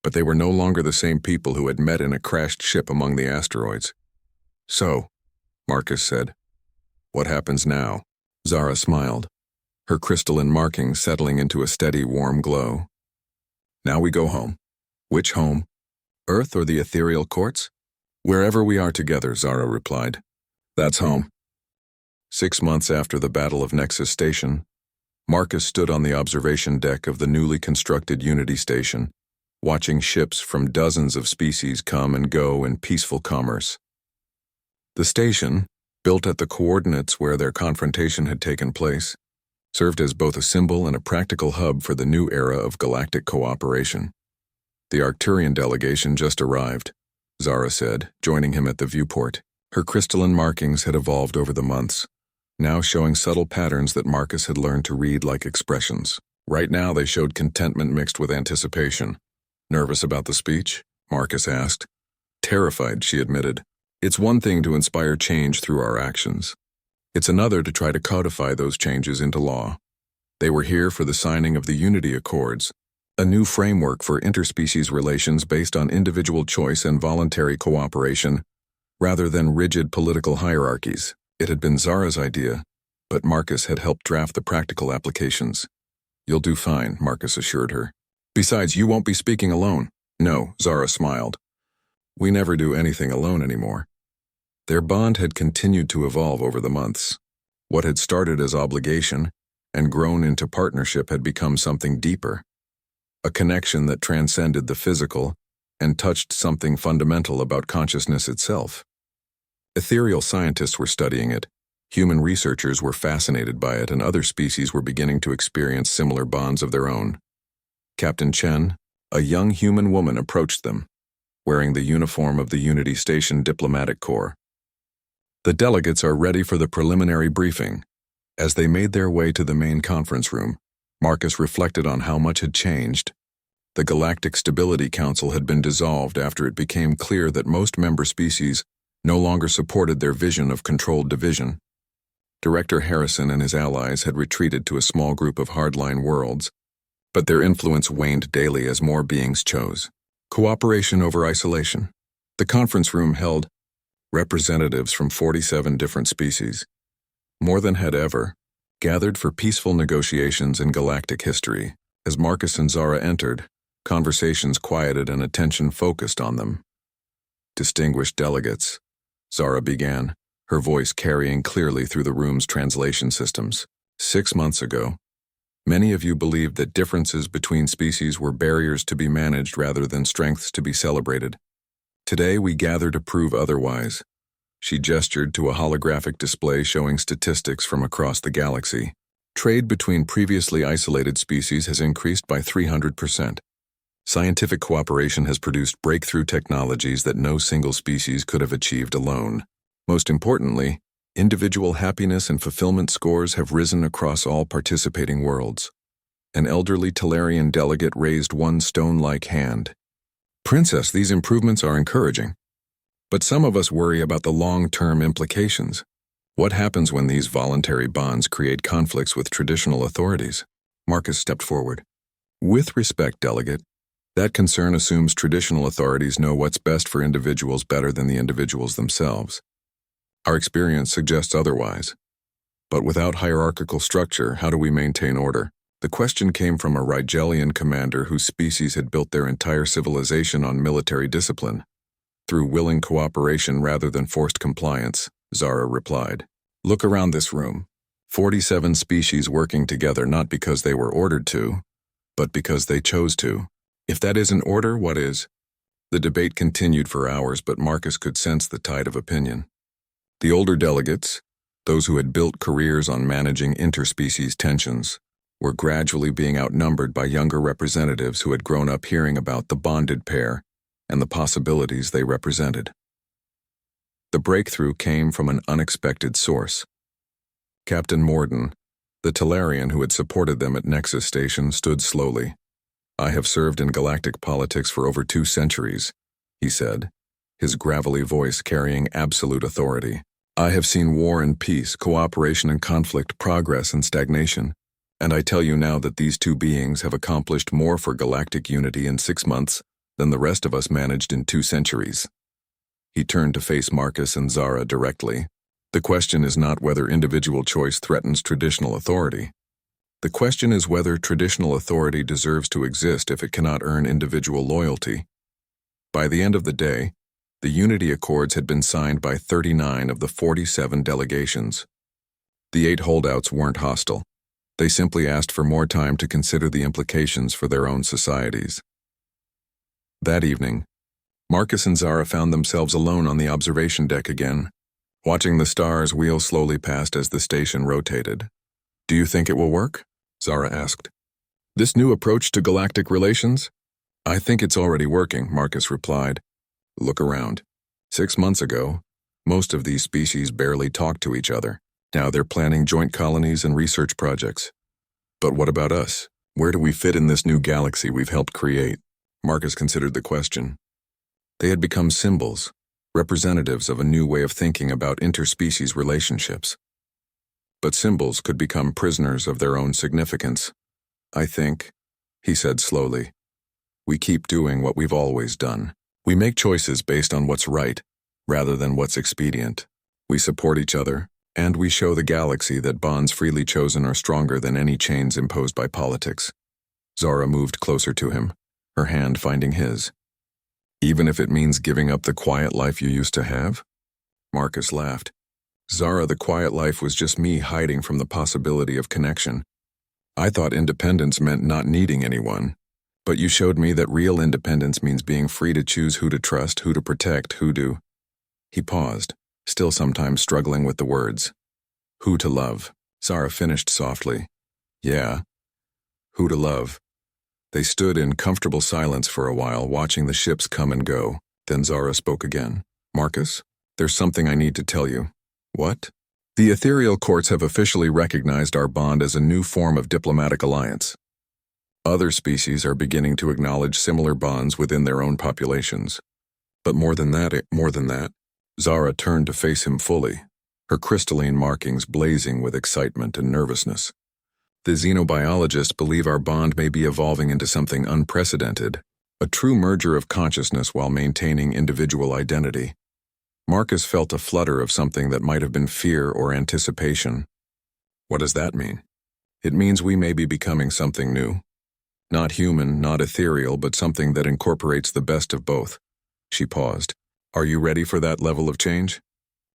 But they were no longer the same people who had met in a crashed ship among the asteroids. So, Marcus said, what happens now? Zara smiled, her crystalline markings settling into a steady, warm glow. Now we go home. Which home? Earth or the ethereal courts? Wherever we are together, Zara replied. That's home. 6 months after the Battle of Nexus Station, Marcus stood on the observation deck of the newly constructed Unity Station, watching ships from dozens of species come and go in peaceful commerce. The station, built at the coordinates where their confrontation had taken place, served as both a symbol and a practical hub for the new era of galactic cooperation. The Arcturian delegation just arrived, Zara said, joining him at the viewport. Her crystalline markings had evolved over the months, now showing subtle patterns that Marcus had learned to read like expressions. Right now they showed contentment mixed with anticipation. Nervous about the speech? Marcus asked. Terrified, she admitted. It's one thing to inspire change through our actions. It's another to try to codify those changes into law. They were here for the signing of the Unity Accords, a new framework for interspecies relations based on individual choice and voluntary cooperation, rather than rigid political hierarchies. It had been Zara's idea, but Marcus had helped draft the practical applications. You'll do fine, Marcus assured her. Besides, you won't be speaking alone. No, Zara smiled. We never do anything alone anymore. Their bond had continued to evolve over the months. What had started as obligation and grown into partnership had become something deeper. a connection that transcended the physical and touched something fundamental about consciousness itself. Ethereal scientists were studying it, human researchers were fascinated by it, and other species were beginning to experience similar bonds of their own. Captain Chen, a young human woman, approached them, wearing the uniform of the Unity Station Diplomatic Corps. The delegates are ready for the preliminary briefing. As they made their way to the main conference room, Marcus reflected on how much had changed. The Galactic Stability Council had been dissolved after it became clear that most member species no longer supported their vision of controlled division. Director Harrison and his allies had retreated to a small group of hardline worlds, but their influence waned daily as more beings chose cooperation over isolation. The conference room held representatives from 47 different species, more than had ever, gathered for peaceful negotiations in galactic history. As Marcus and Zara entered, conversations quieted and attention focused on them. Distinguished delegates, Zara began, her voice carrying clearly through the room's translation systems. 6 months ago, many of you believed that differences between species were barriers to be managed rather than strengths to be celebrated. Today we gather to prove otherwise. She gestured to a holographic display showing statistics from across the galaxy. Trade between previously isolated species has increased by 300%. Scientific cooperation has produced breakthrough technologies that no single species could have achieved alone. Most importantly, individual happiness and fulfillment scores have risen across all participating worlds. An elderly Talarian delegate raised one stone-like hand. Princess, these improvements are encouraging. But some of us worry about the long-term implications. What happens when these voluntary bonds create conflicts with traditional authorities? Marcus stepped forward. With respect, delegate, that concern assumes traditional authorities know what's best for individuals better than the individuals themselves. Our experience suggests otherwise. But without hierarchical structure, how do we maintain order? The question came from a Rigelian commander whose species had built their entire civilization on military discipline. Through willing cooperation rather than forced compliance, Zara replied. Look around this room. 47 species working together not because they were ordered to, but because they chose to. If that isn't order, what is? The debate continued for hours, but Marcus could sense the tide of opinion. The older delegates, those who had built careers on managing interspecies tensions, were gradually being outnumbered by younger representatives who had grown up hearing about the bonded pair and the possibilities they represented. The breakthrough came from an unexpected source. Captain Morden, the Talarian who had supported them at Nexus Station, stood slowly. I have served in galactic politics for over 2 centuries, he said, his gravelly voice carrying absolute authority. I have seen war and peace, cooperation and conflict, progress and stagnation, and I tell you now that these 2 beings have accomplished more for galactic unity in 6 months than the rest of us managed in 2 centuries. He turned to face Marcus and Zara directly. The question is not whether individual choice threatens traditional authority. The question is whether traditional authority deserves to exist if it cannot earn individual loyalty. By the end of the day, the Unity Accords had been signed by 39 of the 47 delegations. The 8 holdouts weren't hostile. They simply asked for more time to consider the implications for their own societies. That evening, Marcus and Zara found themselves alone on the observation deck again, watching the stars wheel slowly past as the station rotated. Do you think it will work? Zara asked. This new approach to galactic relations? I think it's already working, Marcus replied. Look around. 6 months ago, most of these species barely talked to each other. Now they're planning joint colonies and research projects. But what about us? Where do we fit in this new galaxy we've helped create? Marcus considered the question. They had become symbols, representatives of a new way of thinking about interspecies relationships. But symbols could become prisoners of their own significance. I think, he said slowly, we keep doing what we've always done. We make choices based on what's right, rather than what's expedient. We support each other, and we show the galaxy that bonds freely chosen are stronger than any chains imposed by politics. Zara moved closer to him, her hand finding his. Even if it means giving up the quiet life you used to have? Marcus laughed. Zara, the quiet life was just me hiding from the possibility of connection. I thought independence meant not needing anyone. But you showed me that real independence means being free to choose who to trust, who to protect, who to—" He paused, still sometimes struggling with the words. "Who to love," Zara finished softly. "Yeah, who to love." They stood in comfortable silence for a while, watching the ships come and go. Then Zara spoke again. "Marcus, there's something I need to tell you." "What?" "The ethereal courts have officially recognized our bond as a new form of diplomatic alliance. Other species are beginning to acknowledge similar bonds within their own populations. But more than that, Zara turned to face him fully, her crystalline markings blazing with excitement and nervousness. "The xenobiologists believe our bond may be evolving into something unprecedented, a true merger of consciousness while maintaining individual identity." Marcus felt a flutter of something that might have been fear or anticipation. "What does that mean?" "It means we may be becoming something new. Not human, not ethereal, but something that incorporates the best of both." She paused. "Are you ready for that level of change?"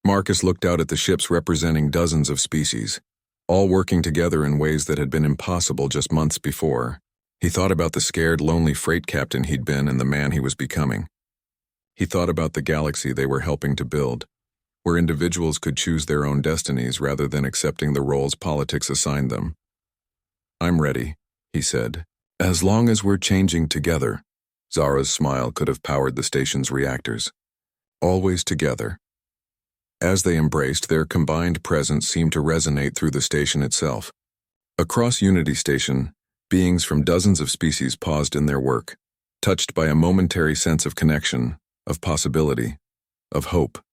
Marcus looked out at the ships representing dozens of species, all working together in ways that had been impossible just months before. He thought about the scared, lonely freight captain he'd been and the man he was becoming. He thought about the galaxy they were helping to build, where individuals could choose their own destinies rather than accepting the roles politics assigned them. "I'm ready," he said. "As long as we're changing together." Zara's smile could have powered the station's reactors. "Always together." As they embraced, their combined presence seemed to resonate through the station itself. Across Unity Station, beings from dozens of species paused in their work, touched by a momentary sense of connection, of possibility, of hope.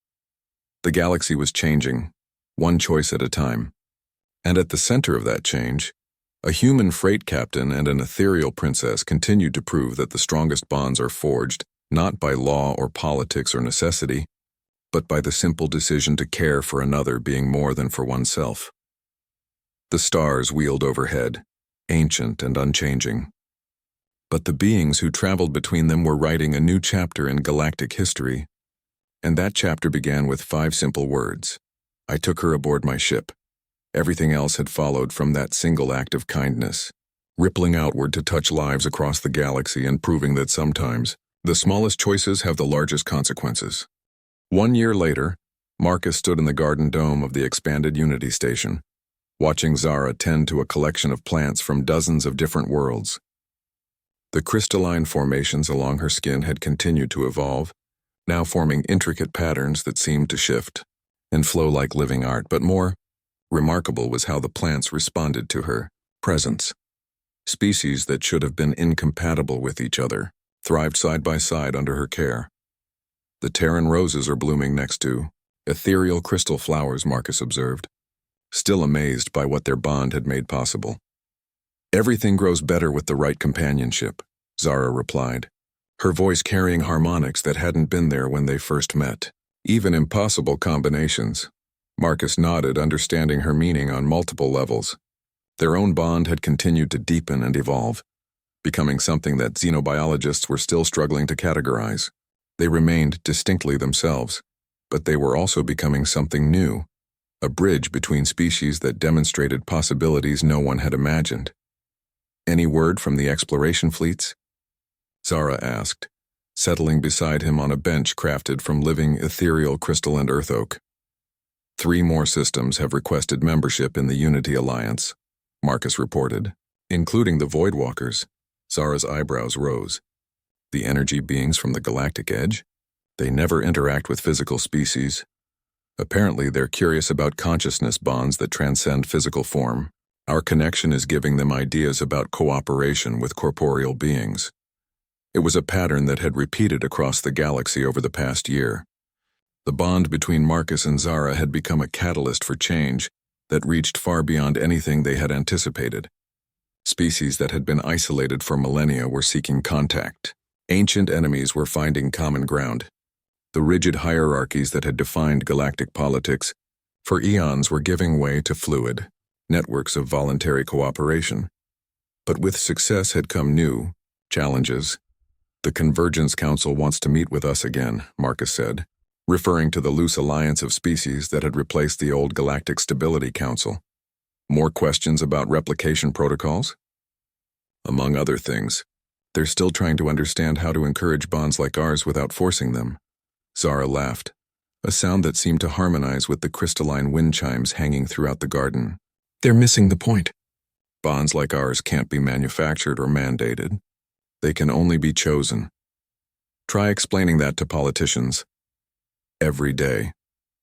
The galaxy was changing, one choice at a time. And at the center of that change, a human freight captain and an ethereal princess continued to prove that the strongest bonds are forged not by law or politics or necessity, but by the simple decision to care for another being more than for oneself. The stars wheeled overhead, ancient and unchanging. But the beings who traveled between them were writing a new chapter in galactic history, and that chapter began with 5 simple words. "I took her aboard my ship." Everything else had followed from that single act of kindness, rippling outward to touch lives across the galaxy and proving that sometimes the smallest choices have the largest consequences. 1 year later, Marcus stood in the garden dome of the expanded Unity Station, watching Zara tend to a collection of plants from dozens of different worlds. The crystalline formations along her skin had continued to evolve, now forming intricate patterns that seemed to shift and flow like living art, but more remarkable was how the plants responded to her presence. Species that should have been incompatible with each other thrived side by side under her care. "The Terran roses are blooming next to ethereal crystal flowers," Marcus observed, still amazed by what their bond had made possible. "Everything grows better with the right companionship," Zara replied, her voice carrying harmonics that hadn't been there when they first met. "Even impossible combinations." Marcus nodded, understanding her meaning on multiple levels. Their own bond had continued to deepen and evolve, becoming something that xenobiologists were still struggling to categorize. They remained distinctly themselves, but they were also becoming something new, a bridge between species that demonstrated possibilities no one had imagined. "Any word from the exploration fleets?" Zara asked, settling beside him on a bench crafted from living ethereal crystal and earth oak. 3 more systems have requested membership in the Unity Alliance, Marcus reported, including the Voidwalkers. Zara's eyebrows rose. The energy beings from the galactic edge? They never interact with physical species. Apparently, they're curious about consciousness bonds that transcend physical form. Our connection is giving them ideas about cooperation with corporeal beings. It was a pattern that had repeated across the galaxy over the past year. The bond between Marcus and Zara had become a catalyst for change that reached far beyond anything they had anticipated. Species that had been isolated for millennia were seeking contact. Ancient enemies were finding common ground. The rigid hierarchies that had defined galactic politics for eons were giving way to fluid networks of voluntary cooperation. But with success had come new challenges. "The Convergence Council wants to meet with us again," Marcus said, referring to the loose alliance of species that had replaced the old Galactic Stability Council. "More questions about replication protocols?" "Among other things." They're still trying to understand how to encourage bonds like ours without forcing them. Zara laughed, a sound that seemed to harmonize with the crystalline wind chimes hanging throughout the garden. They're missing the point. Bonds like ours can't be manufactured or mandated. They can only be chosen. Try explaining that to politicians. Every day,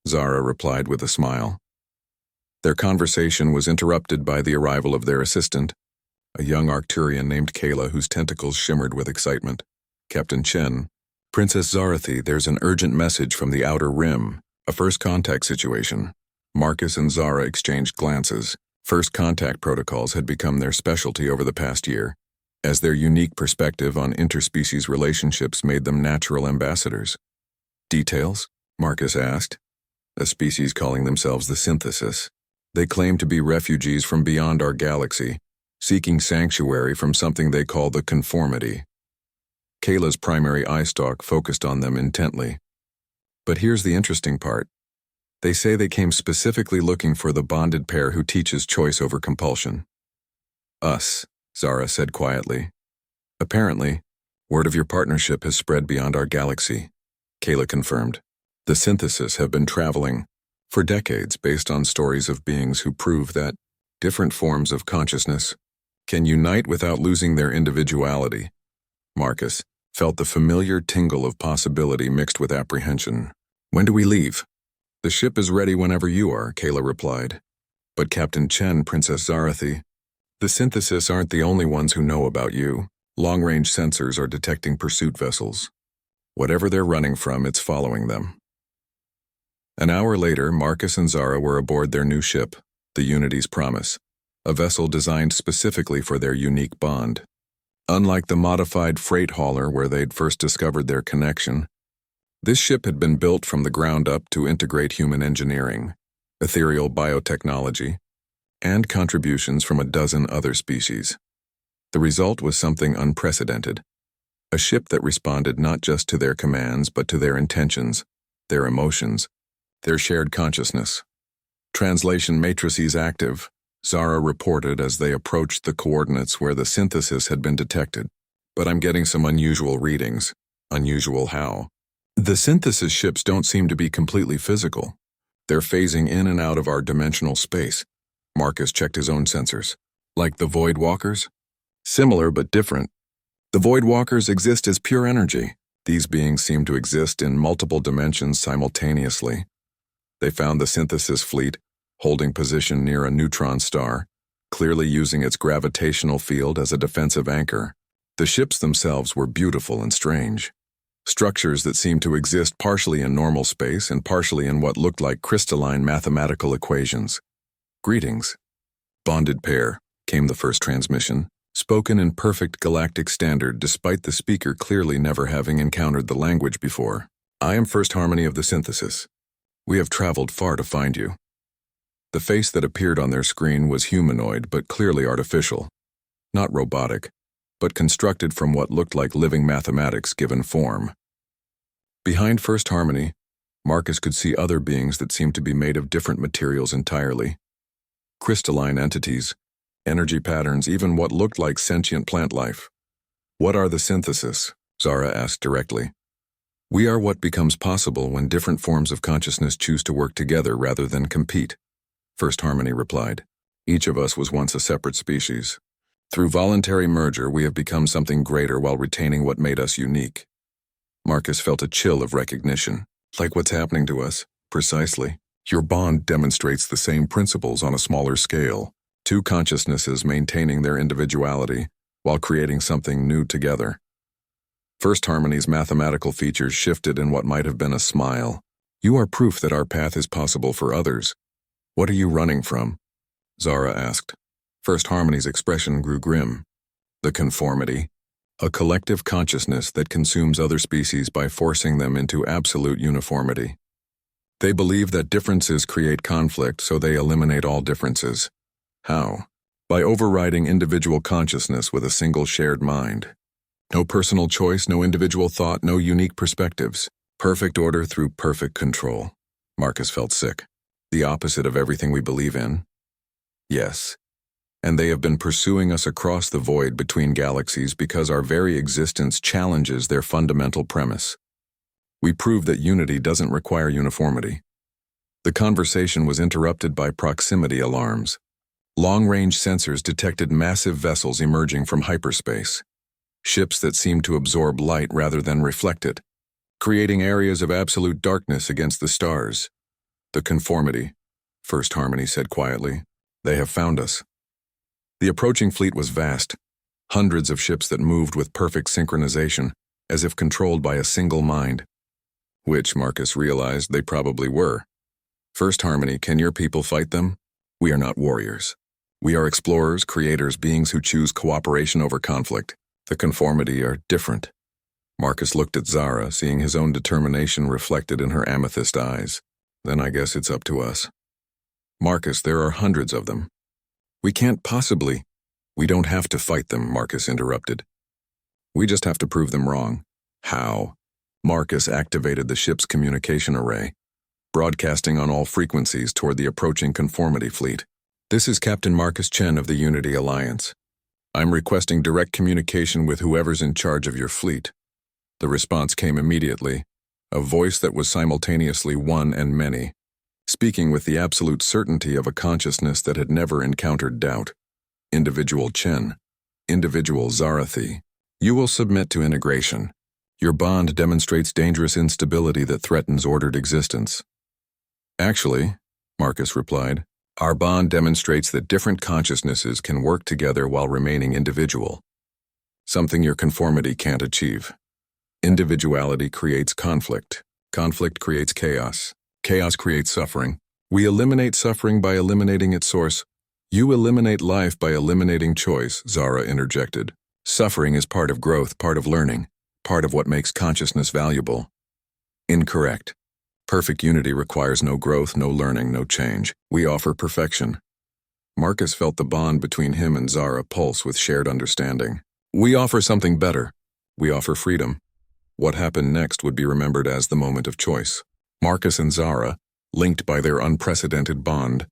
Zara replied with a smile. Their conversation was interrupted by the arrival of their assistant, a young Arcturian named Kayla whose tentacles shimmered with excitement. Captain Chen, Princess Zarathi, there's an urgent message from the Outer Rim, a first contact situation. Marcus and Zara exchanged glances. First contact protocols had become their specialty over the past year, as their unique perspective on interspecies relationships made them natural ambassadors. Details? Marcus asked. A species calling themselves the Synthesis. They claim to be refugees from beyond our galaxy, seeking sanctuary from something they call the Conformity. Kayla's primary eye stalk focused on them intently. But here's the interesting part. They say they came specifically looking for the bonded pair who teaches choice over compulsion. Us, Zara said quietly. Apparently, word of your partnership has spread beyond our galaxy, Kayla confirmed. The Synthesis have been traveling for decades based on stories of beings who prove that different forms of consciousness can unite without losing their individuality. Marcus felt the familiar tingle of possibility mixed with apprehension. When do we leave? The ship is ready whenever you are, Kayla replied. But Captain Chen, Princess Zarathi, the Synthesis aren't the only ones who know about you. Long-range sensors are detecting pursuit vessels. Whatever they're running from, it's following them. An hour later, Marcus and Zara were aboard their new ship, the Unity's Promise, a vessel designed specifically for their unique bond. Unlike the modified freight hauler where they'd first discovered their connection, this ship had been built from the ground up to integrate human engineering, ethereal biotechnology, and contributions from a dozen other species. The result was something unprecedented, a ship that responded not just to their commands but to their intentions, their emotions, their shared consciousness. Translation matrices active, Zara reported as they approached the coordinates where the Synthesis had been detected. But I'm getting some unusual readings. Unusual how? The Synthesis ships don't seem to be completely physical. They're phasing in and out of our dimensional space. Marcus checked his own sensors. Like the Void Walkers? Similar but different. The Void Walkers exist as pure energy. These beings seem to exist in multiple dimensions simultaneously. They found the Synthesis fleet, holding position near a neutron star, clearly using its gravitational field as a defensive anchor. The ships themselves were beautiful and strange. Structures that seemed to exist partially in normal space and partially in what looked like crystalline mathematical equations. Greetings. Bonded pair, came the first transmission, spoken in perfect galactic standard despite the speaker clearly never having encountered the language before. I am First Harmony of the Synthesis. We have traveled far to find you. The face that appeared on their screen was humanoid but clearly artificial. Not robotic, but constructed from what looked like living mathematics given form. Behind First Harmony, Marcus could see other beings that seemed to be made of different materials entirely. Crystalline entities, energy patterns, even what looked like sentient plant life. What are the Synthesis? Zara asked directly. We are what becomes possible when different forms of consciousness choose to work together rather than compete, First Harmony replied. Each of us was once a separate species. Through voluntary merger, we have become something greater while retaining what made us unique. Marcus felt a chill of recognition. Like what's happening to us, precisely. Your bond demonstrates the same principles on a smaller scale. Two consciousnesses maintaining their individuality while creating something new together. First Harmony's mathematical features shifted in what might have been a smile. You are proof that our path is possible for others. What are you running from? Zara asked. First Harmony's expression grew grim. The Conformity, a collective consciousness that consumes other species by forcing them into absolute uniformity. They believe that differences create conflict, so they eliminate all differences. How? By overriding individual consciousness with a single shared mind. No personal choice, no individual thought, no unique perspectives. Perfect order through perfect control. Marcus felt sick. The opposite of everything we believe in. Yes. and they have been pursuing us across the void between galaxies because our very existence challenges their fundamental premise. We prove that unity doesn't require uniformity. The conversation was interrupted by proximity alarms. Long-range sensors detected massive vessels emerging from hyperspace, ships that seemed to absorb light rather than reflect it, creating areas of absolute darkness against the stars. The conformity, First Harmony said quietly. They have found us. The approaching fleet was vast, hundreds of ships that moved with perfect synchronization, as if controlled by a single mind. Which, Marcus realized, they probably were. First Harmony, can your people fight them? We are not warriors. We are explorers, creators, beings who choose cooperation over conflict. The conformity are different. Marcus looked at Zara, seeing his own determination reflected in her amethyst eyes. Then I guess it's up to us. Marcus, there are hundreds of them. We can't possibly. We don't have to fight them, Marcus interrupted. We just have to prove them wrong. How? Marcus activated the ship's communication array, broadcasting on all frequencies toward the approaching conformity fleet. This is Captain Marcus Chen of the Unity Alliance. I'm requesting direct communication with whoever's in charge of your fleet. The response came immediately, a voice that was simultaneously one and many, speaking with the absolute certainty of a consciousness that had never encountered doubt. Individual Chen. Individual Zarathi. You will submit to integration. Your bond demonstrates dangerous instability that threatens ordered existence. Actually, Marcus replied, our bond demonstrates that different consciousnesses can work together while remaining individual. Something your conformity can't achieve. Individuality creates conflict. Conflict creates chaos. Chaos creates suffering. We eliminate suffering by eliminating its source. You eliminate life by eliminating choice, Zara interjected. Suffering is part of growth, part of learning, part of what makes consciousness valuable. Incorrect. Perfect unity requires no growth, no learning, no change. We offer perfection. Marcus felt the bond between him and Zara pulse with shared understanding. We offer something better. We offer freedom. What happened next would be remembered as the moment of choice. Marcus and Zara, linked by their unprecedented bond,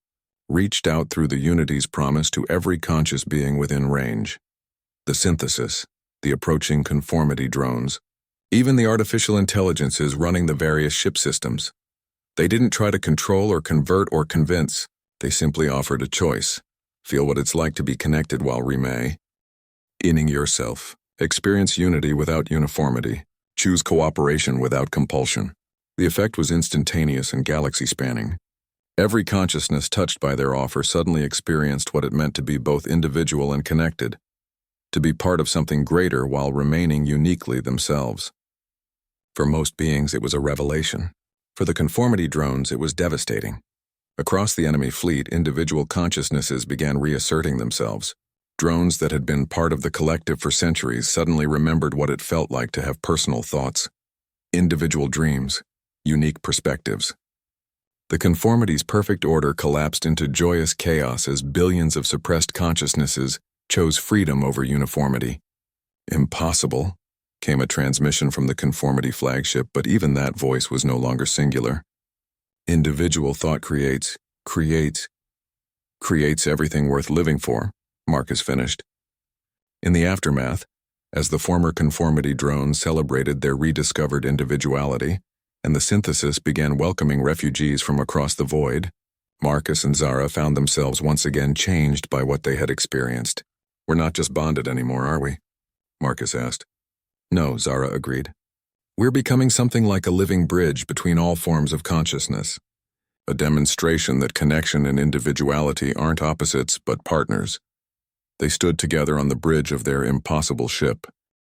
reached out through the Unity's promise to every conscious being within range. The synthesis, the approaching conformity drones, even the artificial intelligences running the various ship systems. They didn't try to control or convert or convince. They simply offered a choice. Feel what it's like to be connected while remaining yourself. Experience unity without uniformity. Choose cooperation without compulsion. The effect was instantaneous and galaxy-spanning. Every consciousness touched by their offer suddenly experienced what it meant to be both individual and connected, to be part of something greater while remaining uniquely themselves. For most beings, it was a revelation. For the conformity drones, it was devastating. Across the enemy fleet, individual consciousnesses began reasserting themselves. Drones that had been part of the collective for centuries suddenly remembered what it felt like to have personal thoughts, individual dreams, unique perspectives. The conformity's perfect order collapsed into joyous chaos as billions of suppressed consciousnesses chose freedom over uniformity. Impossible, came a transmission from the conformity flagship, but even that voice was no longer singular. Individual thought creates everything worth living for, Marcus finished. In the aftermath, as the former conformity drones celebrated their rediscovered individuality, and the synthesis began welcoming refugees from across the void, Marcus and Zara found themselves once again changed by what they had experienced. We're not just bonded anymore, are we? Marcus asked. No, Zara agreed. We're becoming something like a living bridge between all forms of consciousness. A demonstration that connection and individuality aren't opposites but partners. They stood together on the bridge of their impossible ship,